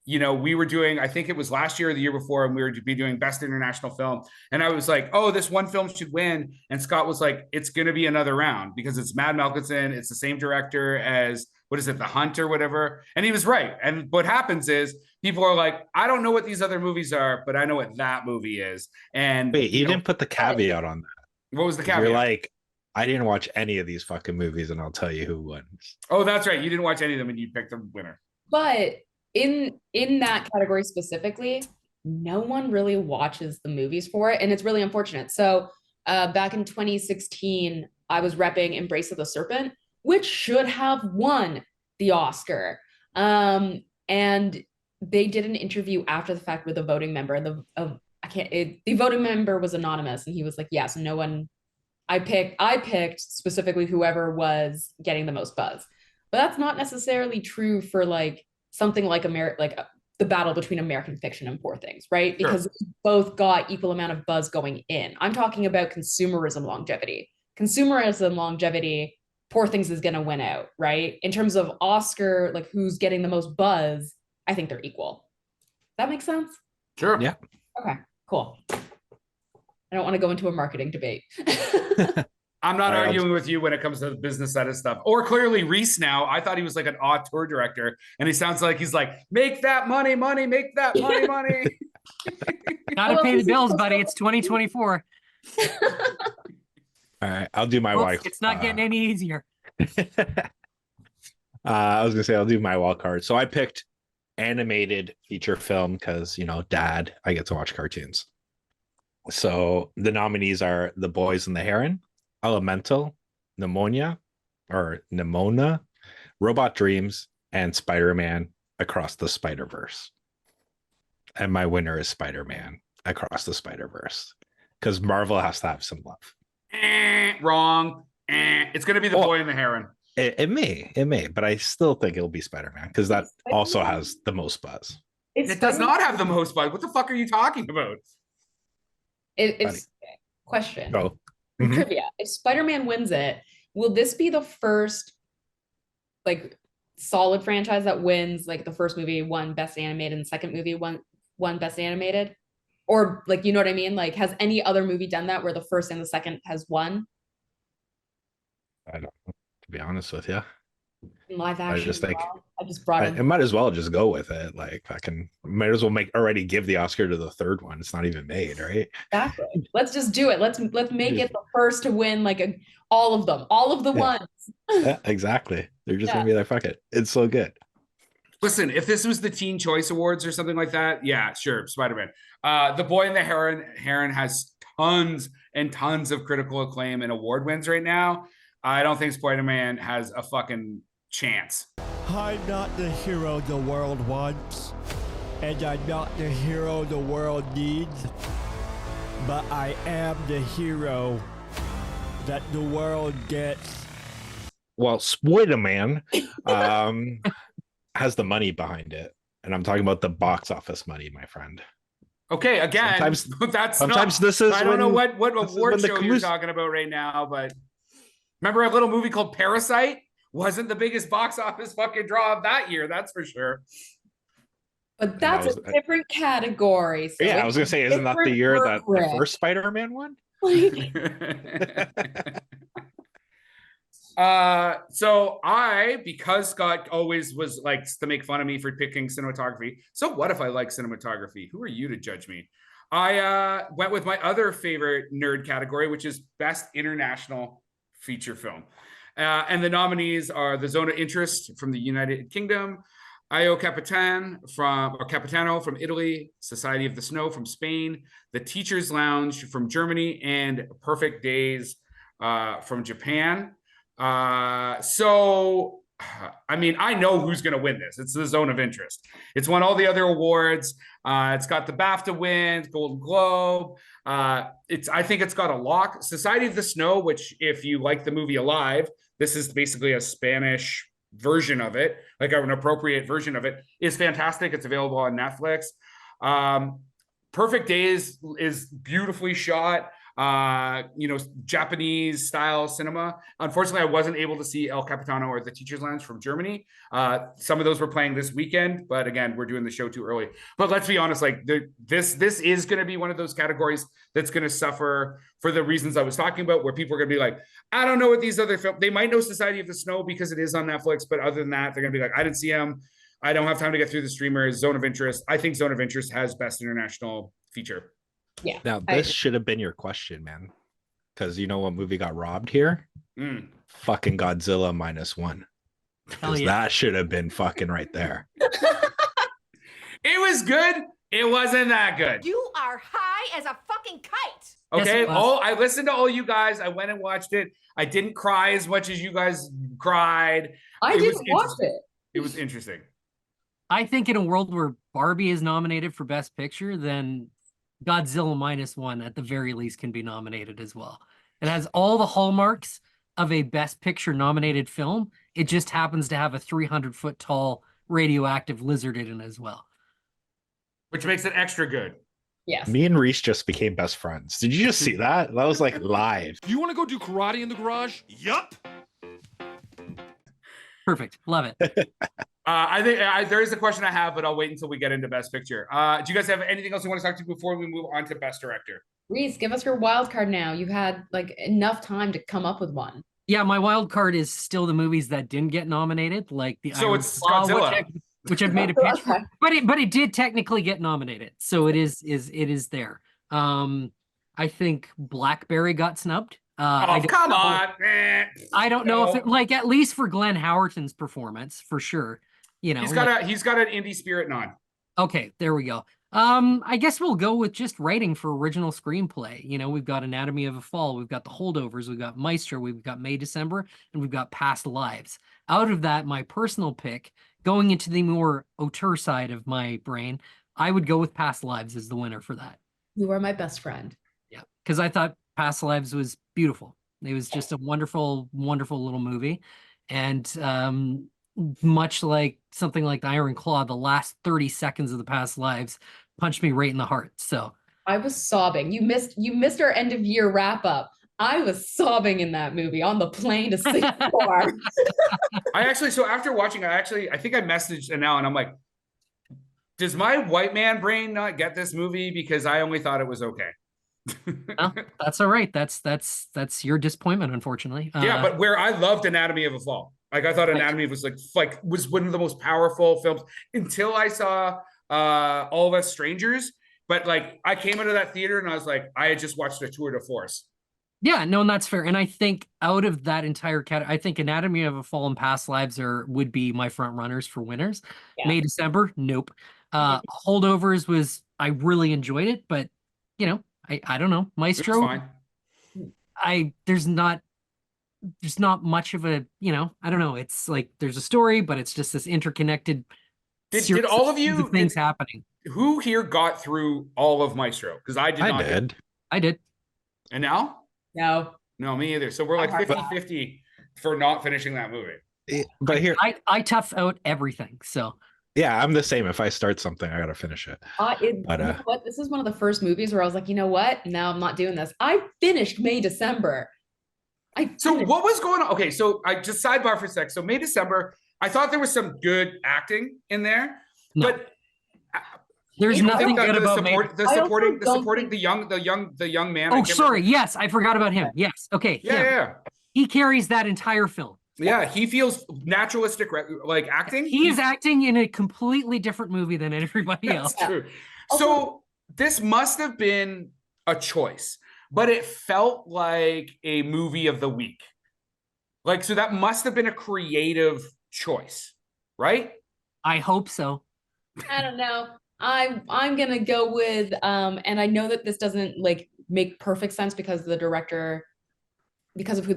We were doing, I think it was last year or the year before, and we were to be doing best international film. And I was like, oh, this one film should win. And Scott was like, it's going to be another round because it's Mad Melkinson. It's the same director as, what is it, The Hunt or whatever. And he was right. And what happens is people are like, I don't know what these other movies are, but I know what that movie is. And wait, you didn't put the caveat on that. What was the caveat? You're like, I didn't watch any of these fucking movies, and I'll tell you who wins. Oh, that's right. You didn't watch any of them, and you picked the winner. But in that category specifically, no one really watches the movies for it, and it's really unfortunate. So back in 2016, I was repping Embrace of the Serpent, which should have won the Oscar. And they did an interview after the fact with a voting member. The voting member was anonymous, and he was like, "Yes, no one. I picked specifically whoever was getting the most buzz." But that's not necessarily true for like something like the battle between American Fiction and Poor Things, right? Sure. Because both got equal amount of buzz going in. I'm talking about consumerism longevity. Poor Things is going to win out, right? In terms of Oscar, like who's getting the most buzz, I think they're equal. That makes sense? Sure. Yeah. Okay, cool. I don't want to go into a marketing debate. I'm not arguing with you when it comes to the business side of stuff. Or clearly Reese now. I thought he was like an auteur director, and he sounds like he's like, make that money, make that money. Gotta pay the bills, buddy. It's 2024. All right, I'll do my wild. It's not getting any easier. I was gonna say I'll do my wild card. So I picked animated feature film because Dad, I get to watch cartoons. So the nominees are The Boys and the Heron, Elemental, Nimona, Robot Dreams, and Spider-Man Across the Spider-Verse. And my winner is Spider-Man Across the Spider-Verse because Marvel has to have some love. Wrong. It's going to be The Boy and the Heron. It may, but I still think it'll be Spider-Man because that also has the most buzz. It does not have the most buzz. What the fuck are you talking about? It's question. Oh. Trivia. If Spider-Man wins it, will this be the first like solid franchise that wins like the first movie won Best Animated and the second movie won Best Animated? Or like, you know what I mean? Like, has any other movie done that where the first and the second has won? I don't know, to be honest with you. In live action. I just think I just brought it might as well just go with it. Like might as well already give the Oscar to the third one. It's not even made, right? Exactly. Let's just do it. Let's make it the first to win like all of them, all of the ones. Yeah, exactly. They're just gonna be like, fuck it. It's so good. Listen, if this was the Teen Choice Awards or something like that, yeah, sure, Spider-Man. The Boy and the Heron has tons and tons of critical acclaim and award wins right now. I don't think Spider-Man has a fucking chance. I'm not the hero the world wants, and I'm not the hero the world needs, but I am the hero that the world gets. Well, Spider-Man has the money behind it, and I'm talking about the box office money, my friend. Okay, again, sometimes this is. I don't know what award show you're talking about right now, but remember a little movie called Parasite? Wasn't the biggest box office fucking draw of that year, that's for sure. But that's a different category. So yeah, I was gonna say, isn't that the year that the first Spider-Man won? So because Scott always was likes to make fun of me for picking cinematography. So what if I like cinematography? Who are you to judge me? I went with my other favorite nerd category, which is Best International Feature Film. And the nominees are The Zone of Interest from the United Kingdom, Io Capitano from Italy, Society of the Snow from Spain, The Teacher's Lounge from Germany, and Perfect Days from Japan. So, I mean, I know who's going to win this. It's The Zone of Interest. It's won all the other awards. It's got the BAFTA wins, Golden Globe. I think it's got a lock. Society of the Snow, which if you like the movie Alive, this is basically a Spanish version of it, like an appropriate version of it, is fantastic. It's available on Netflix. Perfect Days is beautifully shot. Japanese style cinema. Unfortunately, I wasn't able to see El Capitano or The Teacher's Lounge from Germany. Some of those were playing this weekend, but again, we're doing the show too early. But let's be honest, like this is going to be one of those categories that's going to suffer for the reasons I was talking about, where people are going to be like, I don't know what these other films. They might know Society of the Snow because it is on Netflix, but other than that, they're going to be like, I didn't see them. I don't have time to get through the streamers. Zone of Interest. I think Zone of Interest has Best International Feature. Yeah. Now, this should have been your question, man. Because you know what movie got robbed here? Fucking Godzilla -1. Because that should have been fucking right there. It was good. It wasn't that good. You are high as a fucking kite. Okay. Yes, I listened to all you guys. I went and watched it. I didn't cry as much as you guys cried. I didn't watch it. It was interesting. I think in a world where Barbie is nominated for Best Picture, then Godzilla -1 at the very least can be nominated as well. It has all the hallmarks of a Best Picture nominated film. It just happens to have a 300-foot tall radioactive lizard in it as well. Which makes it extra good. Yes. Me and Reese just became best friends. Did you just see that? That was like live. Do you want to go do karate in the garage? Yup. Perfect. Love it. I think there is a question I have, but I'll wait until we get into Best Picture. Do you guys have anything else you want to talk to before we move on to Best Director? Reese, give us your wild card now. You've had like enough time to come up with one. Yeah, my wild card is still the movies that didn't get nominated, like the So Iron it's Claw, Godzilla. which I've made a pitch for, but it did technically get nominated, so it is there. I think Blackberry got snubbed. Come on! I don't know if it, like, at least for Glenn Howerton's performance, for sure. You know, he's got an indie spirit nod. Okay, there we go. I guess we'll go with just writing for original screenplay. You know, we've got Anatomy of a Fall, we've got The Holdovers, we've got Maestro, we've got May December, and we've got Past Lives. Out of that, my personal pick, going into the more auteur side of my brain, I would go with Past Lives as the winner for that. You are my best friend. Yeah, because I thought Past Lives was beautiful. It was just a wonderful, wonderful little movie. And much like something like the Iron Claw, the last 30 seconds of the Past Lives punched me right in the heart. So I was sobbing. You missed our end of year wrap up. I was sobbing in that movie on the plane to Singapore. So after watching, I think I messaged Anelle and I'm like, does my white man brain not get this movie? Because I only thought it was okay. well, that's all right. That's your disappointment, unfortunately. Yeah, but where I loved Anatomy of a Fall. Like I thought Anatomy was was one of the most powerful films until I saw All of Us Strangers. But like I came into that theater and I was like, I had just watched a tour de force. Yeah, no, and that's fair. And I think out of that entire category, I think Anatomy of a Fall and Past Lives would be my front runners for winners. Yeah. May December, nope. Holdovers I really enjoyed it, but you know, I don't know. Maestro, fine. There's not much of a, you know, I don't know. It's like there's a story, but it's just this interconnected. Did all of you things happening? Who here got through all of Maestro? Because I did. I did. And now? No, me either. So we're like 50-50 for not finishing that movie. But here, I tough out everything. So yeah, I'm the same. If I start something, I gotta finish it. You know what? This is one of the first movies where I was like, you know what? No, I'm not doing this. I finished May December. So what was going on? Okay, so I just sidebar for a sec. So May December, I thought there was some good acting in there, but there's nothing good about the young man. Oh, sorry. Yes, I forgot about him. Yes. Okay. Yeah. he carries that entire film. Yeah, he feels naturalistic, like acting. He is acting in a completely different movie than everybody else. That's true. So this must have been a choice, but it felt like a movie of the week. Like, so that must have been a creative choice, right? I hope so. I don't know. I'm gonna go with and I know that this doesn't like make perfect sense because of who the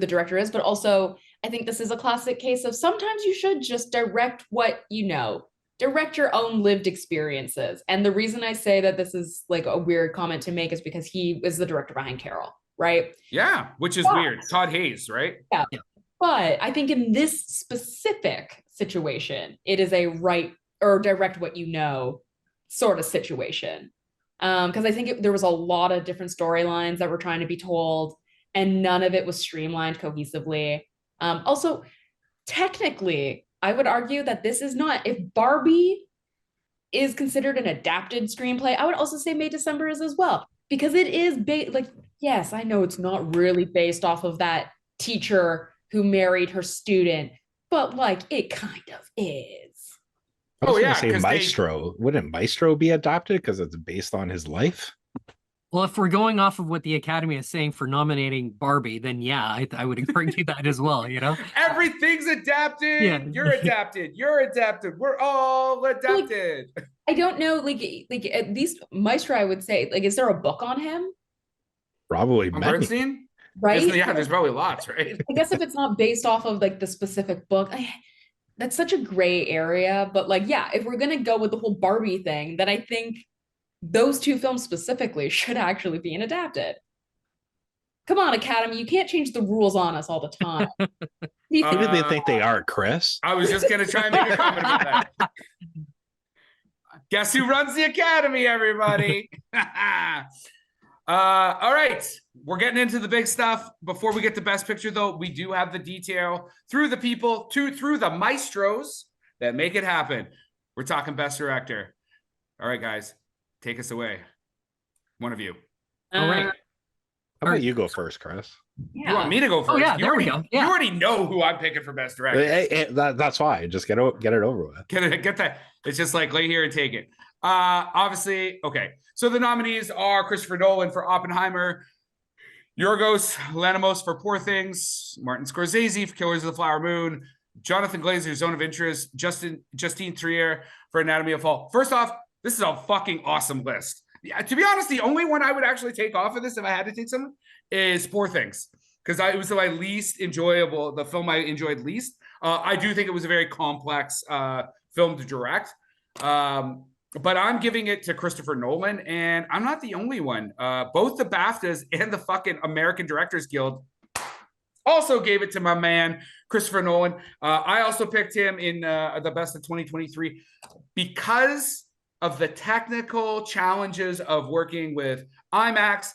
director is, but also I think this is a classic case of sometimes you should just direct what you know. Direct your own lived experiences. And the reason I say that this is like a weird comment to make is because he is the director behind Carol, right? Yeah, which is weird. Todd Hayes, right? Yeah. But I think in this specific situation, it is a write or direct what you know sort of situation. Because I think there was a lot of different storylines that were trying to be told, and none of it was streamlined cohesively. Also, technically, I would argue that this is not, if Barbie is considered an adapted screenplay, I would also say May December is as well, because it is yes, I know it's not really based off of that teacher who married her student, but like it kind of is. I was gonna say Maestro. Wouldn't Maestro be adopted because it's based on his life? Well, if we're going off of what the Academy is saying for nominating Barbie, then yeah, I would agree to that as well, you know? Everything's adapted. Yeah. You're adapted. You're adapted. We're all adapted. I don't know, like at least Maestro, I would say, like, is there a book on him? Probably Bernstein? Right? Yeah, there's probably lots, right? I guess if it's not based off of like the specific book, that's such a gray area. But like, yeah, if we're gonna go with the whole Barbie thing, then I think those two films specifically should actually be adapted. Come on, Academy, you can't change the rules on us all the time. Who do they think they are, Chris? I was just gonna try and make a comment about that. Guess who runs the Academy, everybody? All right, we're getting into the big stuff. Before we get to Best Picture, though, we do have the detail through the people, through the maestros that make it happen. We're talking Best Director. All right, guys, take us away. One of you. All right. How about you go first, Chris? You want me to go first? Oh, yeah, there we go. Yeah. You already know who I'm picking for Best Director. That's why. Just get it over with. Get that. It's just like lay here and take it. Obviously, okay. So the nominees are Christopher Nolan for Oppenheimer, Yorgos Lanthimos for Poor Things, Martin Scorsese for Killers of the Flower Moon, Jonathan Glazer, Zone of Interest, Justine Trier for Anatomy of Fall. First off, this is a fucking awesome list. Yeah, to be honest, the only one I would actually take off of this if I had to take someone is Poor Things, because it was my least enjoyable, the film I enjoyed least. I do think it was a very complex film to direct. But I'm giving it to Christopher Nolan, and I'm not the only one. Both the BAFTAs and the fucking American Directors Guild also gave it to my man, Christopher Nolan. I also picked him in the best of 2023 because of the technical challenges of working with IMAX,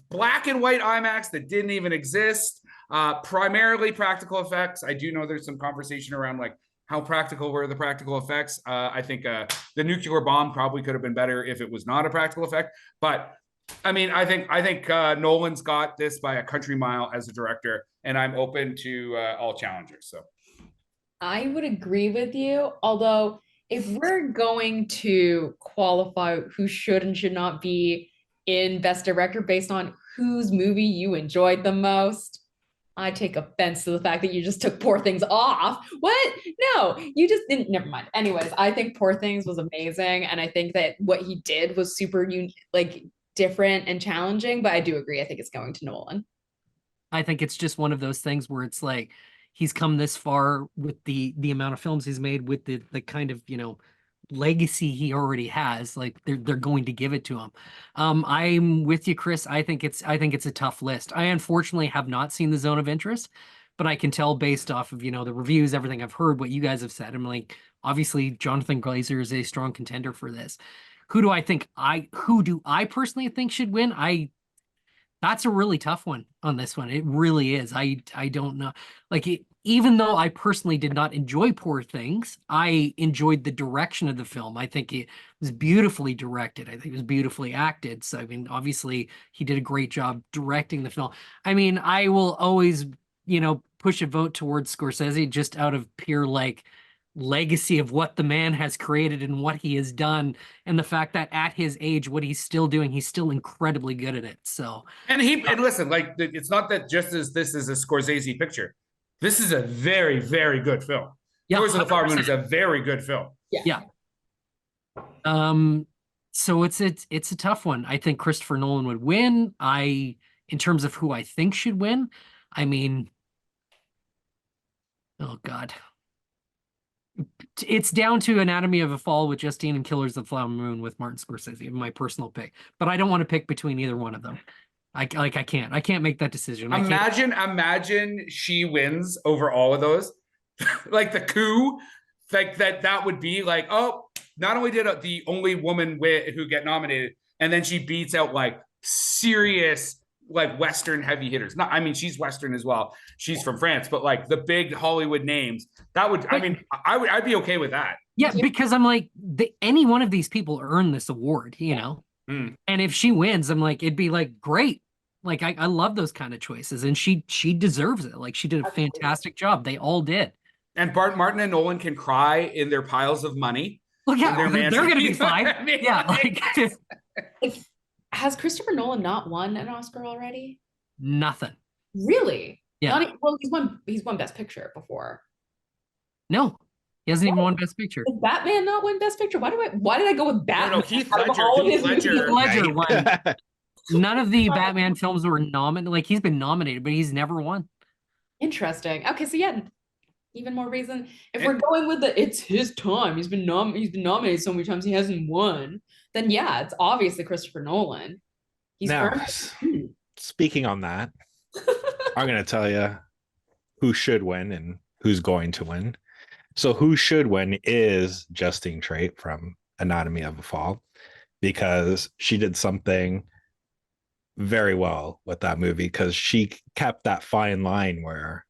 black and white IMAX that didn't even exist, primarily practical effects. I do know there's some conversation around like how practical were the practical effects. I think the nuclear bomb probably could have been better if it was not a practical effect. But I mean, I think Nolan's got this by a country mile as a director, and I'm open to all challengers. So I would agree with you. Although, if we're going to qualify who should and should not be in Best Director based on whose movie you enjoyed the most, I take offense to the fact that you just took Poor Things off. What? No, you just didn't. Never mind. Anyways, I think Poor Things was amazing, and I think that what he did was super different and challenging. But I do agree. I think it's going to Nolan. I think it's just one of those things where it's like he's come this far with the amount of films he's made, with the kind of, you know, legacy he already has. Like they're going to give it to him. I'm with you, Chris. I think it's a tough list. I unfortunately have not seen the Zone of Interest, but I can tell based off of, you know, the reviews, everything I've heard, what you guys have said. I'm like, obviously Jonathan Glazer is a strong contender for this. Who do I personally think should win? That's a really tough one on this one. It really is. I don't know. Even though I personally did not enjoy Poor Things, I enjoyed the direction of the film. I think it was beautifully directed. I think it was beautifully acted. So, I mean, obviously he did a great job directing the film. I mean, I will always, you know, push a vote towards Scorsese just out of pure like legacy of what the man has created and what he has done, and the fact that at his age, what he's still doing, he's still incredibly good at it. So, and listen, like it's not that just as this is a Scorsese picture. This is a very, very good film. Yeah, Killers of the Flower Moon 100%. is a very good film. Yeah. So it's a tough one. I think Christopher Nolan would win. In terms of who I think should win, I mean, oh God. It's down to Anatomy of a Fall with Justine and Killers of the Flower Moon with Martin Scorsese, my personal pick. But I don't want to pick between either one of them. I can't make that decision. Imagine she wins over all of those. Like the coup, like that would be like, oh, not only did the only woman who get nominated, and then she beats out like serious like Western heavy hitters. Not, I mean, she's Western as well. She's from France, but like the big Hollywood names. That would, I mean, I'd be okay with that. Yeah, because I'm like, any one of these people earned this award, you know? Mm. And if she wins, I'm like, it'd be like, great. Like, I love those kind of choices. And she deserves it. Like, she did a fantastic job. They all did. And Martin and Nolan can cry in their piles of money. Well, yeah, they're going to be fine. I mean, yeah. Like, has Christopher Nolan not won an Oscar already? Nothing. Really? Yeah. Well, he's won Best Picture before. No, he hasn't even won Best Picture. Did Batman not win Best Picture? Why did I go with Batman? No, Heath Ledger won. None of the Batman films were nominated. Like, he's been nominated, but he's never won. Interesting. Okay, so yeah, even more reason. If we're going with it's his time, he's been nominated so many times, he hasn't won. Then yeah, it's obviously Christopher Nolan. Speaking on that, I'm going to tell you who should win and who's going to win. So who should win is Justine Triet from Anatomy of a Fall, because she did something very well with that movie, because she kept that fine line where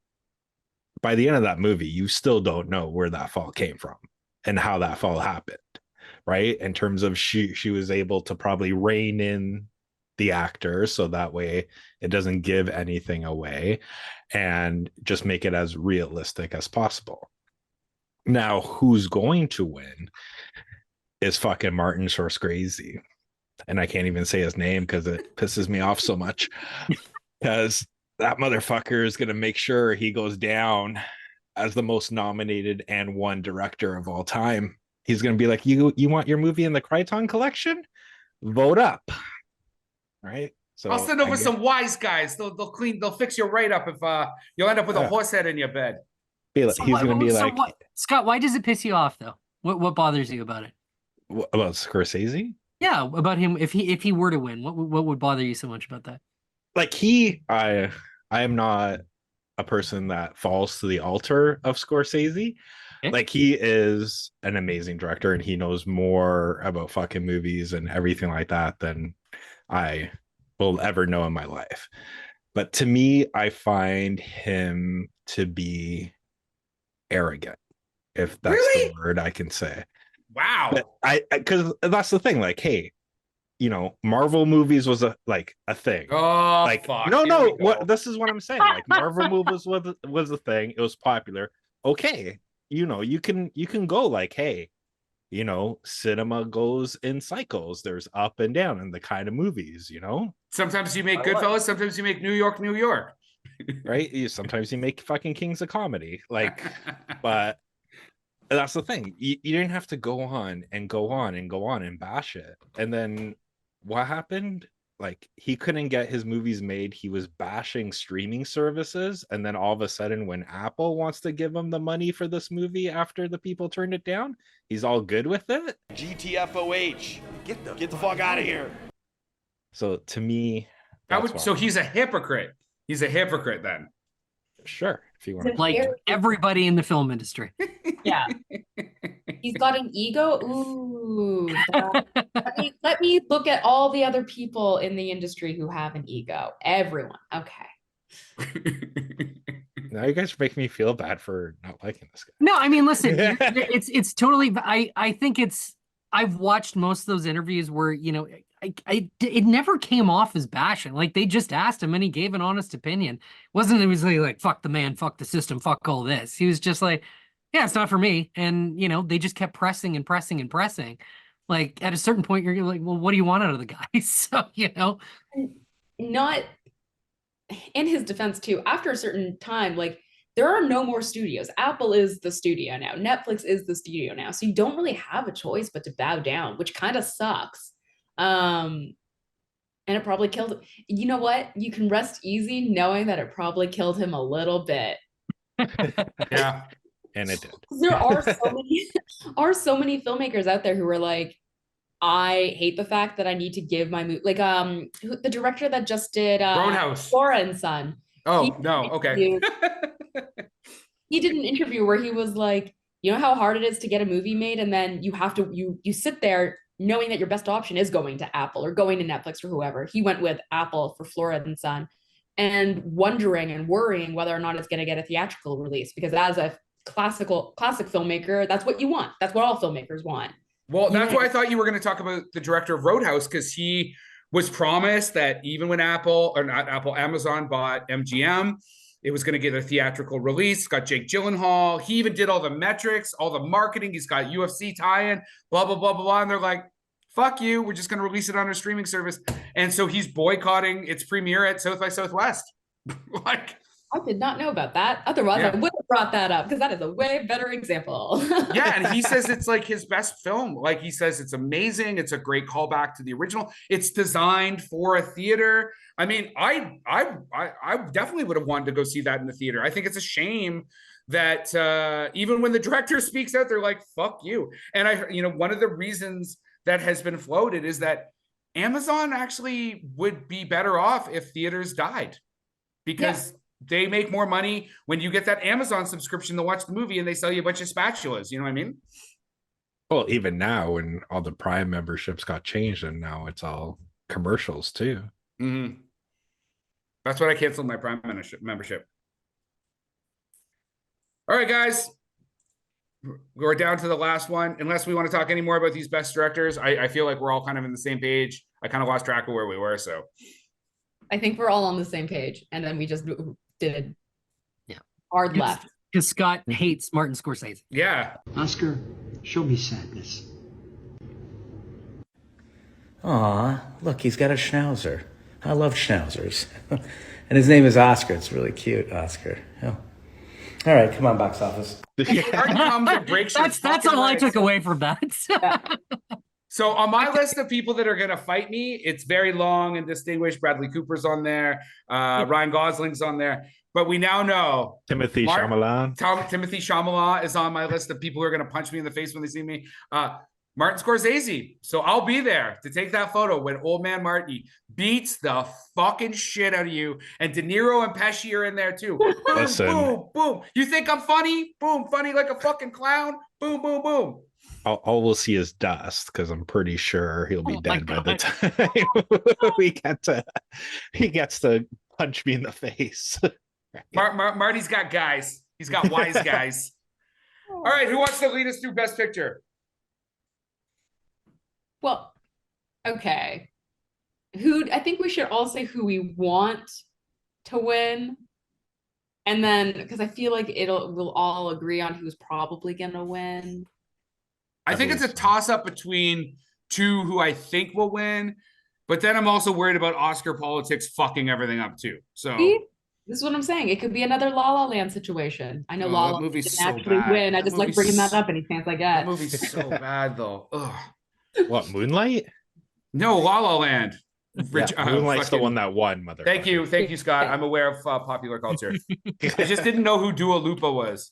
by the end of that movie, you still don't know where that fall came from and how that fall happened, right? In terms of she was able to probably rein in the actor so that way it doesn't give anything away and just make it as realistic as possible. Now, who's going to win is fucking Martin Scorsese. And I can't even say his name because it pisses me off so much, because that motherfucker is going to make sure he goes down as the most nominated and won director of all time. He's going to be like, you want your movie in the Crichton collection? Vote up. Right? So I'll send over some wise guys. They'll fix you right up if you'll end up with a horse head in your bed. He's going to be like, Scott, why does it piss you off though? What bothers you about it? About Scorsese? Yeah, about him. If he were to win, what would bother you so much about that? Like I am not a person that falls to the altar of Scorsese. Okay. Like, he is an amazing director and he knows more about fucking movies and everything like that than I will ever know in my life. But to me, I find him to be arrogant, if that's the word I can say. Wow. Because that's the thing. Like, hey, you know, Marvel movies was a thing. Oh, like, fuck. No. What this is what I'm saying. Like, Marvel movies was a thing. It was popular. Okay, you know, you can go like, hey, you know, cinema goes in cycles. There's up and down in the kind of movies. You know, sometimes you make Goodfellas. Sometimes you make New York. Right. Sometimes you make fucking Kings of Comedy. Like, but. That's the thing. You didn't have to go on and bash it. And then what happened? Like, he couldn't get his movies made. He was bashing streaming services. And then all of a sudden, when Apple wants to give him the money for this movie after the people turned it down, he's all good with it. GTFOH. Get the fuck out of here. So to me, so he's a hypocrite. He's a hypocrite then. Sure. If you want, like everybody in the film industry. Yeah. He's got an ego. Ooh. Let me look at all the other people in the industry who have an ego. Everyone. Okay. Now you guys make me feel bad for not liking this guy. No, I mean, listen, it's totally. I think I've watched most of those interviews where, you know, it never came off as bashing. Like they just asked him and he gave an honest opinion. It was like fuck the man, fuck the system, fuck all this. He was just like, yeah, it's not for me. And they just kept pressing and pressing and pressing. Like at a certain point, you're like, well, what do you want out of the guy? So not in his defense too. After a certain time, like there are no more studios. Apple is the studio now. Netflix is the studio now. So you don't really have a choice but to bow down, which kind of sucks. And it probably killed him. You know what? You can rest easy knowing that it probably killed him a little bit. Yeah. And it did. There are so many filmmakers out there who are like, I hate the fact that I need to give my movie, like the director that just did Roadhouse, Flora and Son. Oh no, okay. He did an interview where he was like, you know how hard it is to get a movie made, and then you have to you sit there knowing that your best option is going to Apple or going to Netflix or whoever. He went with Apple for Flora and Son, and wondering and worrying whether or not it's going to get a theatrical release, because as a classic filmmaker, that's what you want. That's what all filmmakers want. Well, that's why I thought you were going to talk about the director of Roadhouse, because he was promised that even when Amazon bought MGM, it was going to get a theatrical release. Got Jake Gyllenhaal. He even did all the metrics, all the marketing. He's got UFC tie-in, blah, blah, blah, blah, blah. And they're like, fuck you. We're just going to release it on our streaming service. And so he's boycotting its premiere at South by Southwest. Like, I did not know about that. Otherwise, I would have brought that up, because that is a way better example. Yeah, and he says it's like his best film. Like he says it's amazing. It's a great callback to the original. It's designed for a theater. I mean, I definitely would have wanted to go see that in the theater. I think it's a shame that even when the director speaks out, they're like, fuck you. And one of the reasons that has been floated is that Amazon actually would be better off if theaters died, because they make more money when you get that Amazon subscription to watch the movie and they sell you a bunch of spatulas. You know what I mean? Well, even now when all the Prime memberships got changed and now it's all commercials too. Mm-hmm. That's what I canceled my Prime membership. All right, guys. We're down to the last one. Unless we want to talk any more about these best directors, I feel like we're all kind of in the same page. I kind of lost track of where we were, so. I think we're all on the same page, and then we just did hard left. Because Scott hates Martin Scorsese. Yeah. Oscar, show me sadness. Aw, look, he's got a schnauzer. I love schnauzers. And his name is Oscar. It's really cute, Oscar. Oh. All right, come on, box office. That's all I took away from that. So on my list of people that are going to fight me, it's very long and distinguished. Bradley Cooper's on there. Ryan Gosling's on there. But we now know Timothy Chalamet. Timothy Chalamet is on my list of people who are going to punch me in the face when they see me. Martin Scorsese. So I'll be there to take that photo when old man Marty beats the fucking shit out of you. And De Niro and Pesci are in there too. Boom, Listen. boom, boom. You think I'm funny? Boom, funny like a fucking clown. Boom, boom, boom. All we'll see is dust, because I'm pretty sure he'll be dead by the time he gets to punch me in the face. Marty's got guys. He's got wise guys. All right, who wants to lead us through Best Picture? Well, okay. I think we should all say who we want to win. And then, because I feel like we'll all agree on who's probably gonna win. I think it's a toss-up between two who I think will win, but then I'm also worried about Oscar politics fucking everything up too. So this is what I'm saying. It could be another La La Land situation. I know La La Land didn't so actually bad. win. I just like bringing that up any chance I get. That movie's so bad though. Ugh. What, Moonlight? No, La La Land. Moonlight's the one that won, mother. Thank you, Scott. I'm aware of popular culture. I just didn't know who Dua Lipa was.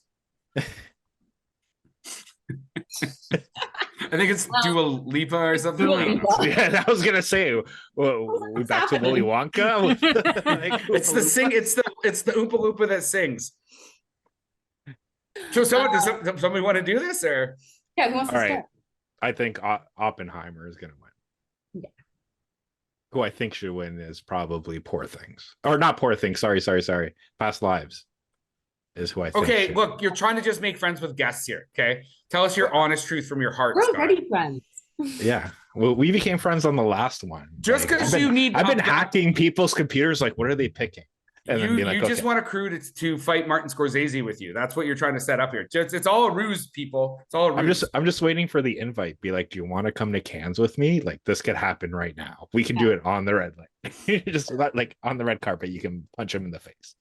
I think it's Dua Lipa or something. Yeah, I was gonna say, we back to Willy Wonka. It's the Oompa Loompa that sings. So, does somebody want to do this, or who wants to start? I think Oppenheimer is gonna win. Yeah. Who I think should win is probably Poor Things, or not Poor Things. Sorry. Past Lives is who I think. Okay, look, you're trying to just make friends with guests here. Okay, tell us your honest truth from your heart. We're Scott. already friends. Yeah. Well, we became friends on the last one. Just because you need, I've been hacking people's computers. Like, what are they picking? And then you being like, just want a crew to fight Martin Scorsese with you. That's what you're trying to set up here. It's all a ruse, people. It's all a ruse. I'm just waiting for the invite. Be like, do you want to come to Cannes with me? Like, this could happen right now. We can do it on the red light. Just like on the red carpet, you can punch him in the face.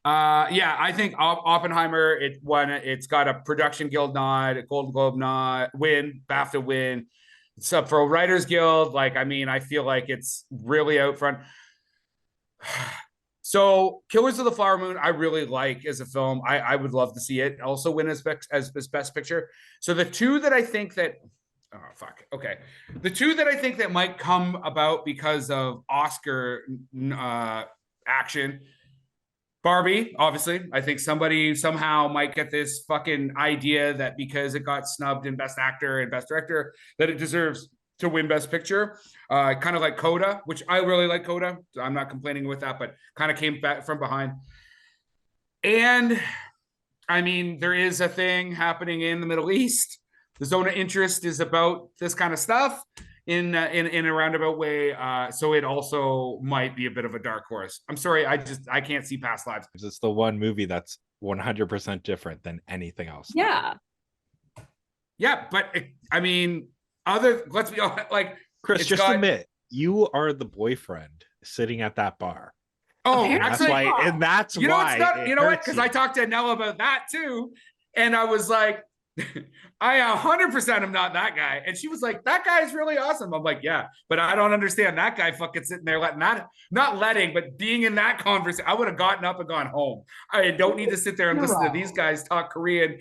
Yeah, I think Oppenheimer, it's got a Production Guild nod, a Golden Globe nod, BAFTA win. It's up for a Writers Guild. Like, I mean, I feel like it's really out front. So Killers of the Flower Moon, I really like as a film. I would love to see it also win as best picture. So the two that I think that, the two that I think that might come about because of Oscar action, Barbie, obviously. I think somebody somehow might get this fucking idea that because it got snubbed in Best Actor and Best Director, that it deserves to win Best Picture. Kind of like Coda, which I really like Coda. So I'm not complaining with that, but kind of came back from behind. And I mean, there is a thing happening in the Middle East. The zone of interest is about this kind of stuff in a roundabout way. So it also might be a bit of a dark horse. I'm sorry, I can't see Past Lives. It's the one movie that's 100% different than anything else. Yeah. Yeah, but I mean, let's be honest, like, Chris, just admit you are the boyfriend sitting at that bar. Oh, and actually, that's you know why. It's not, you know what? Because I talked to Anelle about that too, and I was like, I 100% am not that guy, and she was like, that guy is really awesome. I'm like, yeah, but I don't understand that guy fucking sitting there but being in that conversation. I would have gotten up and gone home. I don't need to sit there and listen to these guys talk Korean.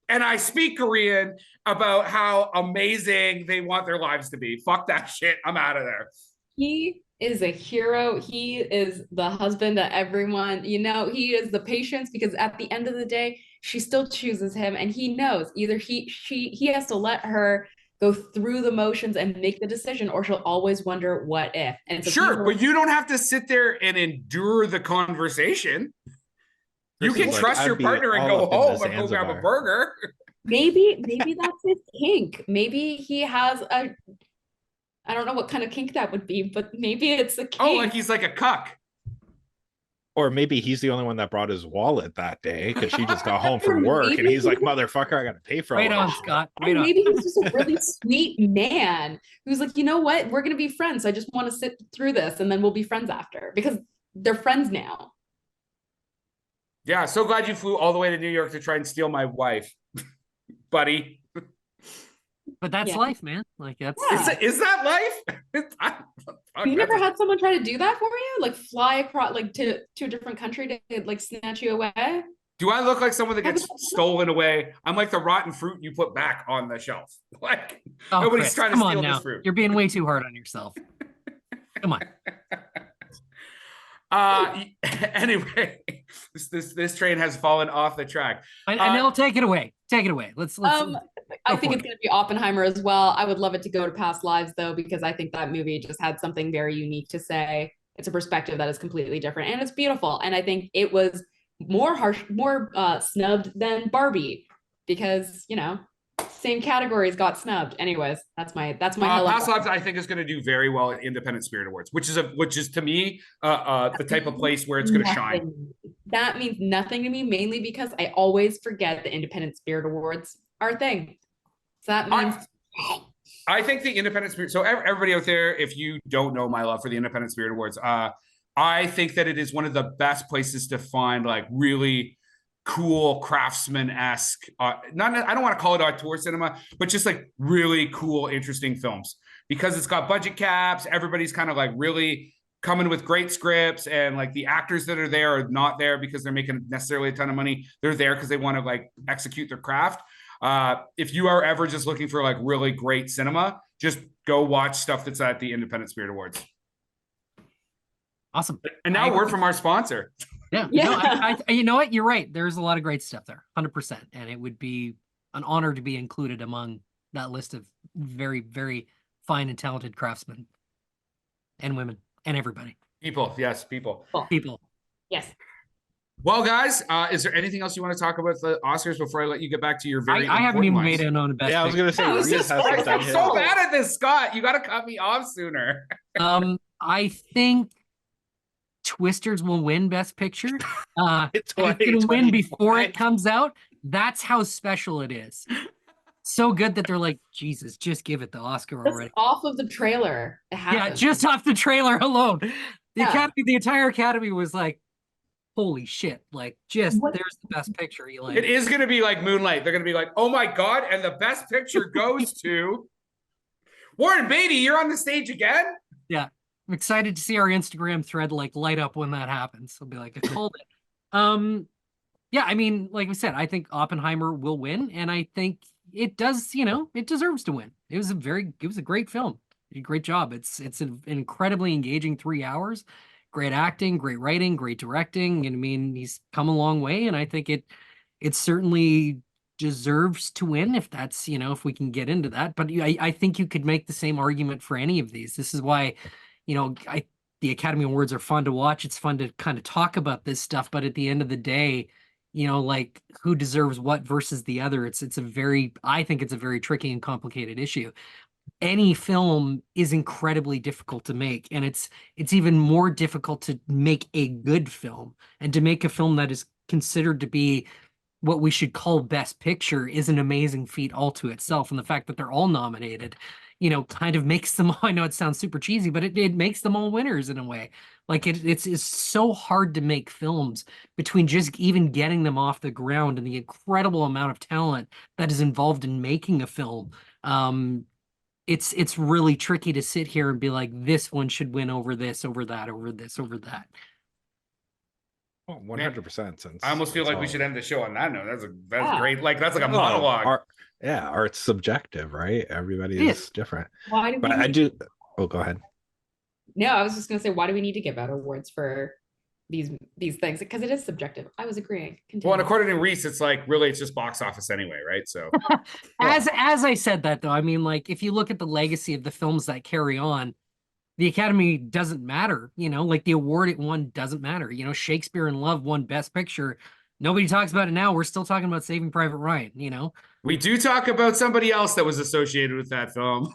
And I speak Korean about how amazing they want their lives to be. Fuck that shit. I'm out of there. He is a hero. He is the husband that everyone, he is the patience, because at the end of the day, she still chooses him, and he knows either he has to let her go through the motions and make the decision, or she'll always wonder what if. And so sure, but you don't have to sit there and endure the conversation. You can trust your partner and go home and go grab a burger. Maybe that's his kink. Maybe he has I don't know what kind of kink that would be, but maybe it's a kink. Oh, like he's like a cuck. Or maybe he's the only one that brought his wallet that day because she just got home from work and he's like, motherfucker, I got to pay for it. Right on, Scott. Maybe he's just a really sweet man who's like, you know what? We're going to be friends. I just want to sit through this and then we'll be friends after, because they're friends now. Yeah, so glad you flew all the way to New York to try and steal my wife, buddy. But that's life, man. Like that's is that life? You never had someone try to do that for you? Like fly across, like to a different country to like snatch you away? Do I look like someone that gets stolen away? I'm like the rotten fruit you put back on the shelf. Like nobody's Chris, trying to steal this fruit. You're being way too hard on yourself. Come on. Anyway, this train has fallen off the track. Anelle, take it away. Take it away. Let's I think it's going to be Oppenheimer as well. I would love it to go to Past Lives though, because I think that movie just had something very unique to say. It's a perspective that is completely different and it's beautiful. And I think it was more snubbed than Barbie, because same categories got snubbed. Anyways, that's my Past Lives I think is going to do very well at Independent Spirit Awards, which is to me the type of place where it's going to shine. That means nothing to me, mainly because I always forget the Independent Spirit Awards are a thing. So that means I think the Independent Spirit. So everybody out there, if you don't know my love for the Independent Spirit Awards, I think that it is one of the best places to find like really cool craftsman-esque, I don't want to call it auteur cinema, but just like really cool, interesting films, because it's got budget caps. Everybody's kind of like really coming with great scripts, and like the actors that are there are not there because they're making necessarily a ton of money. They're there because they want to like execute their craft. If you are ever just looking for like really great cinema, just go watch stuff that's at the Independent Spirit Awards. Awesome. And now a word from our sponsor. Yeah. No, you know what? You're right. There's a lot of great stuff there, 100%. And it would be an honor to be included among that list of very, very fine and talented craftsmen and women and everybody. People. Yes. People. People. Yes. Well, guys, is there anything else you want to talk about the Oscars before I let you get back to your very I haven't important even ones? made it on a best. Yeah, I was gonna say No, Reese it's just hasn't like- done I'm his. so bad at this, Scott. You got to cut me off sooner. I think Twisters will win Best Picture. It's And it's gonna win before 2025. it comes out. That's how special it is. So good that they're like, Jesus, just give it the Oscar Just already. off of the trailer. It Yeah, happened. just off the trailer alone. The Yeah. Academy, the entire Academy was like, holy shit, like just What- there's the best picture. You like It is going to be like Moonlight. They're going to be like, oh my God. And the best picture goes to Warren Beatty. You're on the stage again. Yeah. I'm excited to see our Instagram thread like light up when that happens. I'll be like, I called it. Yeah, I mean, like we said, I think Oppenheimer will win, and I think it does, it deserves to win. It was a great film. A great job. It's an incredibly engaging 3 hours. Great acting, great writing, great directing. And I mean, he's come a long way, and I think it certainly deserves to win if that's, if we can get into that. But I think you could make the same argument for any of these. This is why, the Academy Awards are fun to watch. It's fun to kind of talk about this stuff, but at the end of the day, like who deserves what versus the other. I think it's a very tricky and complicated issue. Any film is incredibly difficult to make, and it's even more difficult to make a good film, and to make a film that is considered to be what we should call best picture is an amazing feat all to itself. And the fact that they're all nominated, kind of makes them, I know it sounds super cheesy, but it makes them all winners in a way. Like it's so hard to make films between just even getting them off the ground and the incredible amount of talent that is involved in making a film. It's really tricky to sit here and be like, this one should win over this, over that, over this, over that. 100%. Since I almost feel like we all- should end the show on that note. That's Yeah. great. Like that's like a Oh, monologue. art's subjective, right? Everybody It is different. Why do But we I do. Oh, go ahead. No, I was just gonna say, why do we need to give out awards for these things? Because it is subjective. I was agreeing. Continue. Well, and according to Reese, it's like really it's just box office anyway, right? So As I said that though, I mean, like if you look at the legacy of the films that carry on, the Academy doesn't matter, like the award it won doesn't matter. Shakespeare in Love won Best Picture. Nobody talks about it now. We're still talking about Saving Private Ryan, we do talk about somebody else that was associated with that film.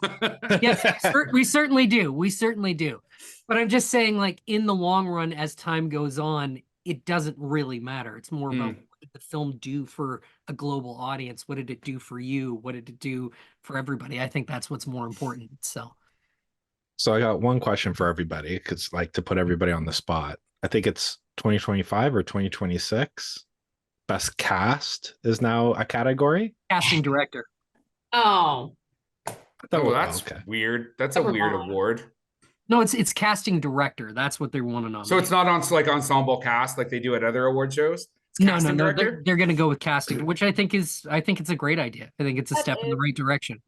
Yes, we certainly do. We certainly do. But I'm just saying, like, in the long run, as time goes on, it doesn't really matter. It's more about what did the film do for a global audience? What did it do for you? What did it do for everybody? I think that's what's more important. So I got one question for everybody, because like to put everybody on the spot. I think it's 2025 or 2026. Best cast is now a category. Casting director. Oh, Oh, that's okay. weird. That's a Never weird mind. award. No, it's casting director. That's what they want to nominate. So it's not on like ensemble cast like they do at other award shows. It's no. casting director? They're going to go with casting, which I think it's a great idea. I think it's a That step in the is- right direction.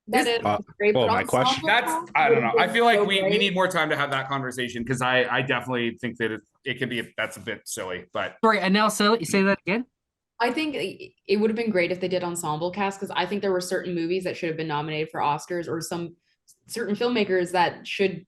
that is great. well, but my question- ensemble That's cast I don't know. would I be feel like so we great. need more time to have that conversation because I definitely think that it can be that's a bit silly, but Sorry, and now you say that again. I think it would have been great if they did ensemble cast, because I think there were certain movies that should have been nominated for Oscars, or some certain filmmakers that should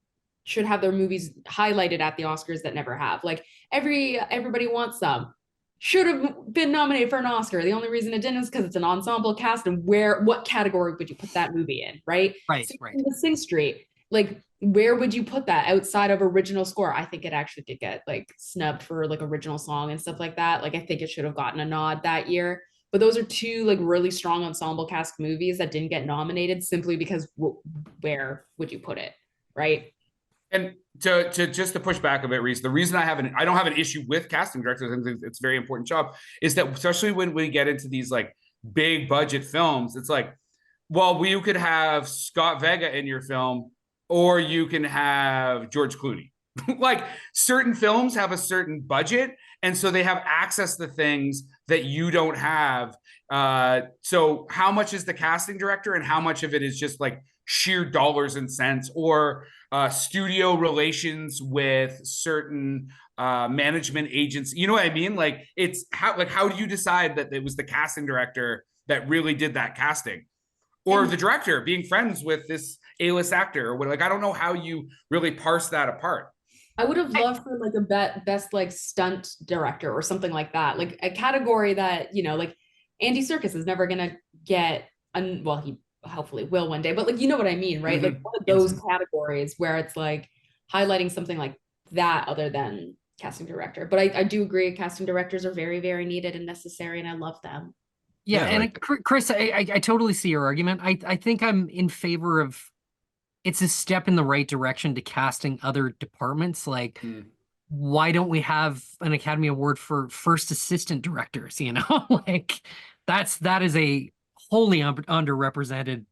have their movies highlighted at the Oscars that never have. Like Everybody Wants Some should have been nominated for an Oscar. The only reason it didn't is because it's an ensemble cast, and what category would you put that movie in, right? Right. The Sing Street, like where would you put that outside of original score? I think it actually did get like snubbed for like original song and stuff like that. Like I think it should have gotten a nod that year. But those are two like really strong ensemble cast movies that didn't get nominated simply because where would you put it, right? And to just to push back a bit, Reese, the reason I don't have an issue with casting directors, I think it's a very important job, is that especially when we get into these like big budget films, it's like, well, you could have Scott Vega in your film, or you can have George Clooney. Like certain films have a certain budget, and so they have access to things that you don't have. So how much is the casting director, and how much of it is just like sheer dollars and cents, or studio relations with certain management agents? You know what I mean? Like it's how do you decide that it was the casting director that really did that casting, or the director being friends with this A-list actor, or what? Like I don't know how you really parse that apart. I would have loved for like a best like stunt director or something like that, like a category that, you know, like Andy Serkis is never gonna get, well, he hopefully will one day, but like, you know what I mean, right? Like one of those categories where it's like highlighting something like that other than casting director. But I do agree, casting directors are very, very needed and necessary, and I love them. Yeah, and Chris, I totally see your argument. I think I'm in favor of, it's a step in the right direction to casting other departments. Like, why don't we have an Academy Award for first assistant directors? You know, like that is a wholly underrepresented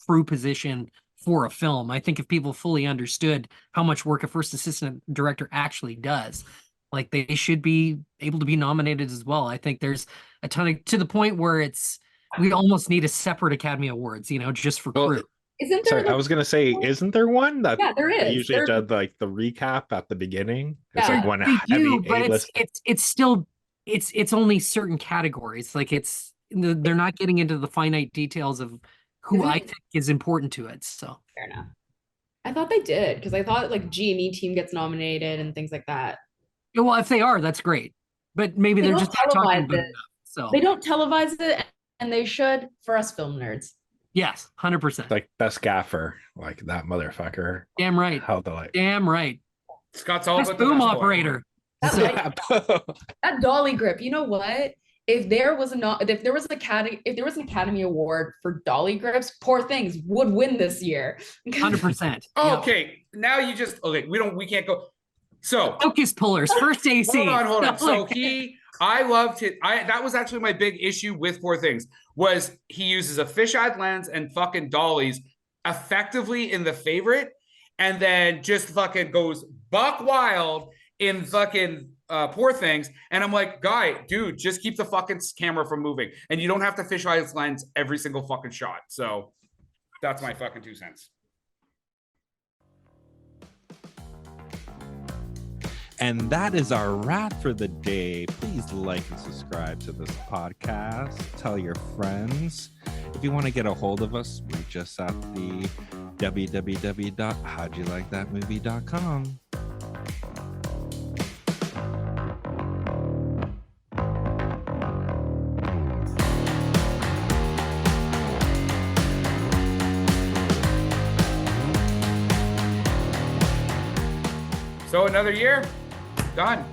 true position for a film. I think if people fully understood how much work a first assistant director actually does, like they should be able to be nominated as well. I think there's a ton of, to the point where we almost need a separate Academy Awards, you know, just for crew. Isn't there? Sorry, I was gonna say, isn't there one that? Yeah, there is. They usually do like the recap at the beginning. It's Yeah, like one they heavy do, but A-list. it's still it's only certain categories. Like they're not getting into the finite details of who I think is important to it. So fair enough. I thought they did, because I thought like G&E team gets nominated and things like that. Yeah, well, if they are, that's great. But maybe they're just not talking about it enough. So they don't televise it, and they should, for us film nerds. Yes, 100%. Like best gaffer, like that motherfucker. Damn right. How the like. Damn right. Scott's all Best about the boom best operator. That dolly grip. You know what? If there was an Academy Award for dolly grips, Poor Things would win this year. 100%. Okay, now we can't go. So focus pullers, first AC. Hold on. So I loved it. That was actually my big issue with Poor Things, was he uses a fisheye lens and fucking dollies effectively in The Favorite, and then just fucking goes buck wild in fucking Poor Things. And I'm like, dude, just keep the fucking camera from moving, and you don't have to fisheye his lens every single fucking shot. So that's my fucking 2 cents. And that is our wrap for the day. Please like and subscribe to this podcast. Tell your friends. If you want to get a hold of us, reach us at the www.howdyoulikethatmovie.com. So another year. Done.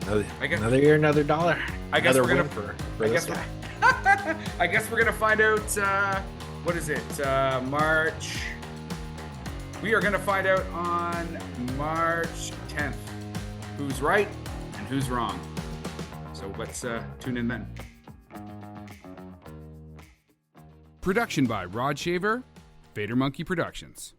Another year, another dollar. I guess another we're gonna. for I this guess. guy. I guess we're gonna find out. What is it? March. We are gonna find out on March 10th who's right and who's wrong. So let's tune in then. Production by Rod Shaver, Vader Monkey Productions.